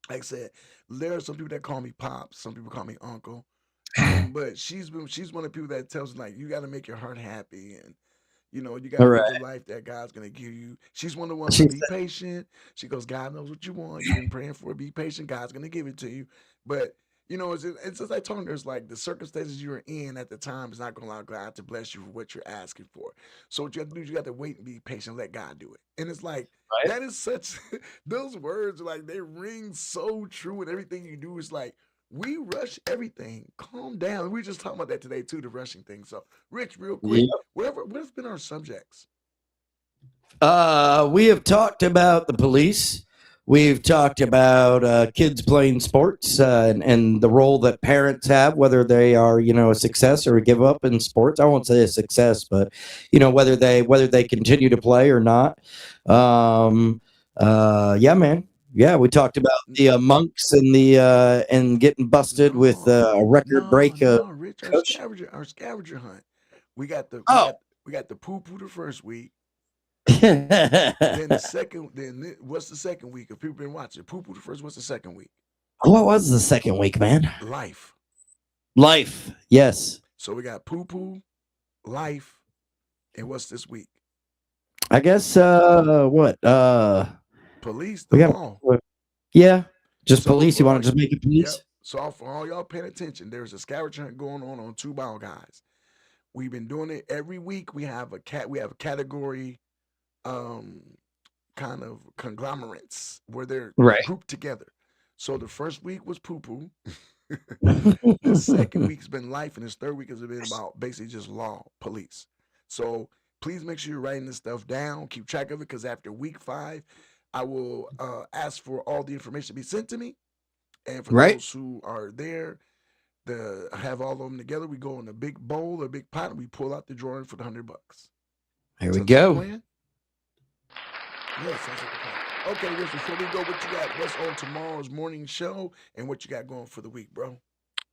I said, there are some people that call me pops. Some people call me uncle. But she's one of the people that tells me, like, you got to make your heart happy, and you got All to live right. the life that God's gonna give you. She's one of the ones She to be patient. She goes, God knows what you want. You've been praying for it. Be patient. God's gonna give it to you. But it's just like telling her, it's like the circumstances you're in at the time is not gonna allow God to bless you for what you're asking for. So what you have to do is you got to wait and be patient. Let God do it. And it's like right. that is such those words, like, they ring so true, and everything you do is like, we rush everything. Calm down. We were just talking about that today too, the rushing thing. So, Rich, real quick, Yep. what's been our subjects? We have talked about the police. We've talked about kids playing sports, and the role that parents have, whether they are, a success or a give up in sports. I won't say a success, but whether they continue to play or not. Yeah, man. Yeah, we talked about the monks and the and getting busted with No, a record no, break. no, Rich, Coach. our scavenger hunt. We got the we Oh. got we got the poo poo the first week. What Then the second, what's the second week? If people been watching, poo poo the first. What's the second week? was the second week, man? Life. Life. Yes. So we got poo poo, life, and what's this week? I guess what? Police, the We got law. yeah. Just So police. You for want to just make it yep. police? So for all y'all paying attention, there's a scavenger hunt going on Two Ball Guys. We've been doing it every week. We have a category, um, kind of conglomerates where they're Right. grouped together. So the first week was poo poo. The second week's been life, and this third week has been about basically just law, police. So please make sure you're writing this stuff down. Keep track of it, because after week 5, I will ask for all the information to be sent to me. And for Right. those who are there, have all of them together, we go in a big bowl, a big pot, and we pull out the drawing for the $100. Here we Sounds like a go. plan? Yeah, sounds like a plan. Okay, Rich, before we go, what you got? What's on tomorrow's morning show and what you got going for the week, bro?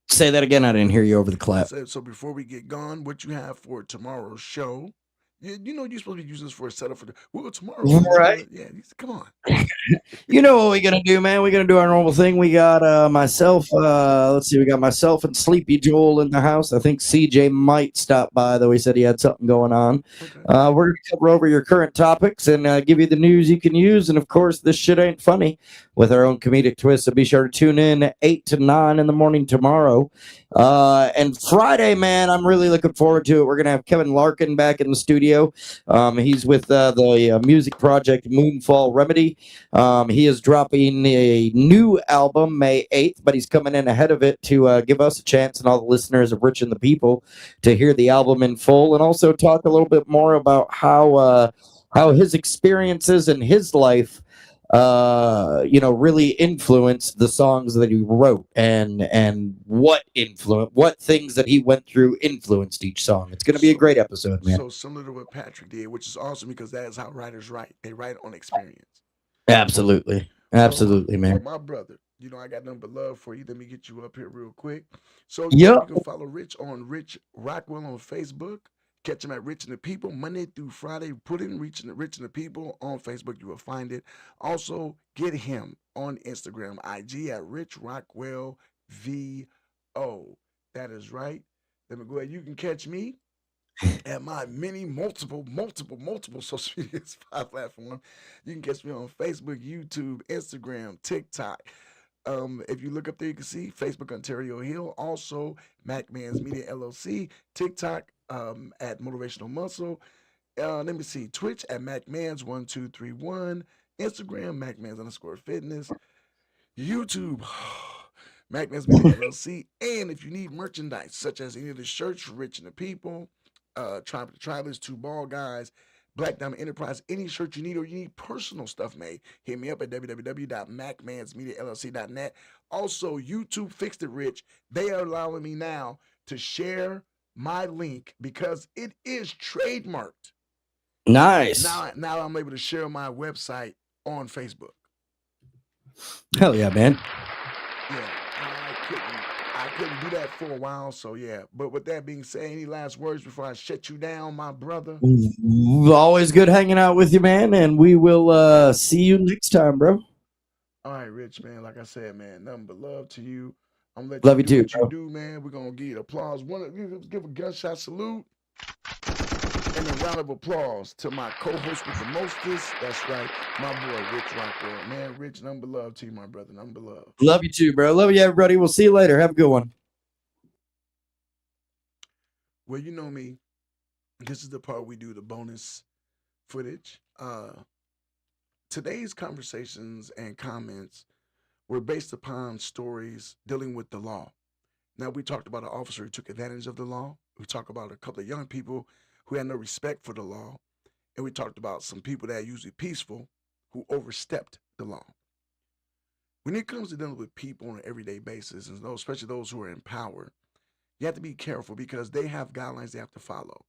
Say that again. I didn't hear you over the I clap. said, so before we get gone, what you have for tomorrow's show? You know you're supposed to be using this for a setup for the well tomorrow. Right. Yeah, come on. You know what we're gonna do, man? We're gonna do our normal thing. We got myself. Let's see, we got myself and Sleepy Joel in the house. I think CJ might stop by, though he said he had something going on. Okay. We're gonna cover over your current topics and give you the news you can use. And of course, this shit ain't funny with our own comedic twist. So be sure to tune in 8 to 9 in the morning tomorrow. And Friday, man, I'm really looking forward to it. We're gonna have Kevin Larkin back in the studio. He's with the music project Moonfall Remedy. He is dropping a new album May 8th, but he's coming in ahead of it to give us a chance and all the listeners of Rich and the People to hear the album in full and also talk a little bit more about how his experiences in his life really influenced the songs that he wrote and what things that he went through influenced each song. It's going to be a great episode, man. So similar to what Patrick did, which is awesome because that is how writers write. They write on experience. Absolutely, man. My brother, I got nothing but love for you. Let me get you up here real quick. So Yep. you can follow Rich on Rich Rockwell on Facebook. Catch him at Rich and the People Monday through Friday. Put in Rich and the People on Facebook. You will find it. Also, get him on Instagram, IG at Rich Rockwell VO. That is right. Let me go ahead. You can catch me at my multiple social media platform. You can catch me on Facebook, YouTube, Instagram, TikTok. If you look up there, you can see Facebook Ontario Hill. Also, Mac Manz Media LLC. TikTok at Motivational Muscle. Let me see. Twitch at MacMans1231. Instagram, MacMans_fitness. YouTube, MacMans Media LLC. And if you need merchandise, such as any of the shirts, Rich and the People, Tribe to Tribalists, Two Ball Guys, Black Diamond Enterprise, any shirt you need or you need personal stuff made, hit me up at www.macmansmediallc.net. Also, YouTube Fixed It Rich. They are allowing me now to share my link because it is trademarked. Nice. Now I'm able to share my website on Facebook. Hell yeah, man. Yeah, I couldn't do that for a while, so yeah. But with that being said, any last words before I shut you down, my brother? Always good hanging out with you, man, and we will see you next time, bro. All right, Rich, man. Like I said, man, nothing but love to you. I'm gonna let Love you you do too, what bro. you do, man. We're gonna give you applause. Give a gunshot salute and a round of applause to my co-host with the mostest. That's right, my boy Rich Rockwell. Man, Rich, nothing but love to you, my brother. Nothing but love. Love you too, bro. Love you, everybody. We'll see you later. Have a good one. Well, you know me. This is the part we do the bonus footage. Today's conversations and comments were based upon stories dealing with the law. Now, we talked about an officer who took advantage of the law. We talked about a couple of young people who had no respect for the law. And we talked about some people that are usually peaceful who overstepped the law. When it comes to dealing with people on an everyday basis, and especially those who are in power, you have to be careful because they have guidelines they have to follow.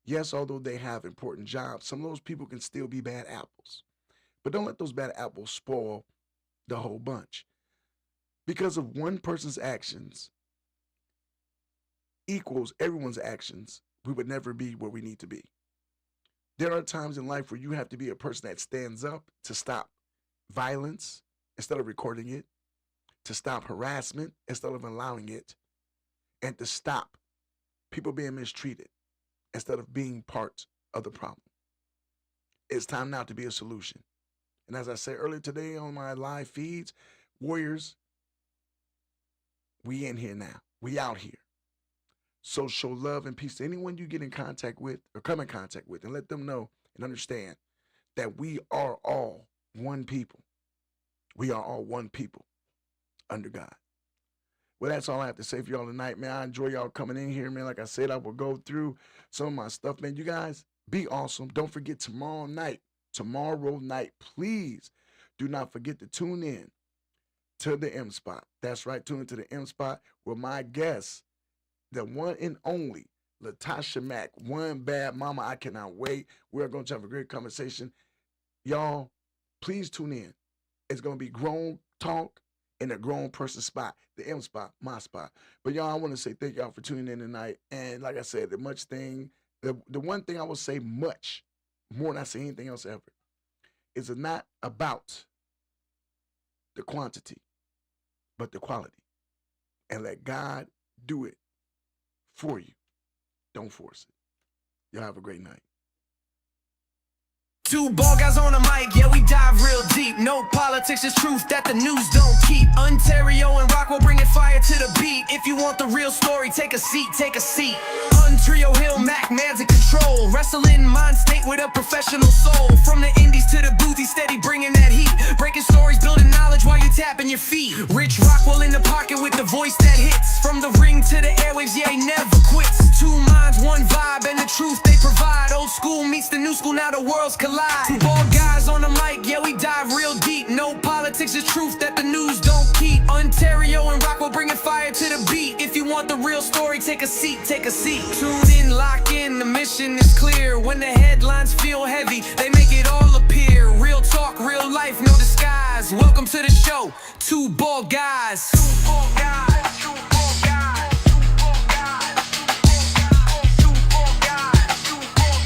Yes, although they have important jobs, some of those people can still be bad apples. But don't let those bad apples spoil the whole bunch. Because of one person's actions equals everyone's actions, we would never be where we need to be. There are times in life where you have to be a person that stands up to stop violence instead of recording it, to stop harassment instead of allowing it, and to stop people being mistreated instead of being part of the problem. It's time now to be a solution. And as I said earlier today on my live feeds, Warriors, we in here now. We out here. So show love and peace to anyone you get in contact with or come in contact with and let them know and understand that we are all one people. We are all one people under God. Well, that's all I have to say for y'all tonight, man. I enjoy y'all coming in here, man. Like I said, I will go through some of my stuff, man. You guys be awesome. Don't forget tomorrow night, please do not forget to tune in to the M Spot. That's right, tune into the M Spot with my guest, the one and only Latasha Mack, one bad mama. I cannot wait. We're going to have a great conversation. Y'all Please tune in. It's going to be grown talk in a grown person spot, the M spot, my spot. But y'all, I want to say thank y'all for tuning in tonight. And like I said, the one thing I will say much more than I say anything else ever is not about the quantity, but the quality. And let God do it for you. Don't force it. Y'all have a great night. Two ball guys on the mic, yeah, we dive real deep. No politics, it's truth that the news don't keep. Ontario and Rockwell bringing fire to the beat. If you want the real story, take a seat, take a seat. Trio Hill, Mac, Manz in control. Wrestling mind state with a professional soul. From the indies to the booth, he's steady bringing that heat. Breaking stories, building knowledge while you tapping your feet. Rich Rockwell in the pocket with the voice that hits. From the ring to the airwaves, yeah, he never quits. Two minds, one vibe, and the truth they provide. Old school meets the new school, now the worlds collide. Two bald guys on the mic, yeah, we dive real deep. No politics, it's truth that the news don't keep. Ontario and Rockwell bringing fire to the beat. If you want the real story, take a seat, take a seat. Tune in, lock in, the mission is clear. When the headlines feel heavy, they make it all appear. Real talk, real life, no disguise. Welcome to the show, Two Bald Guys. Two bald guys, two bald guys, two bald guys, two bald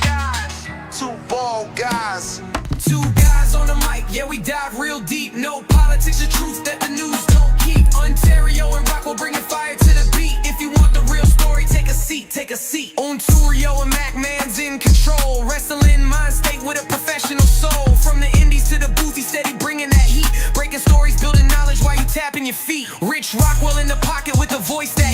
guys, two bald guys. Two guys on the mic, yeah, we dive real deep. No politics, the truth that the news don't keep. Ontario and Rockwell bringing fire to the beat. If you want the real story, take a seat, take a seat. Ontario and Mac, Man's in control. Wrestling mind state with a professional soul. From the indies to the booth, he's steady bringing that heat. Breaking stories, building knowledge while you tapping your feet. Rich Rockwell in the pocket with a voice that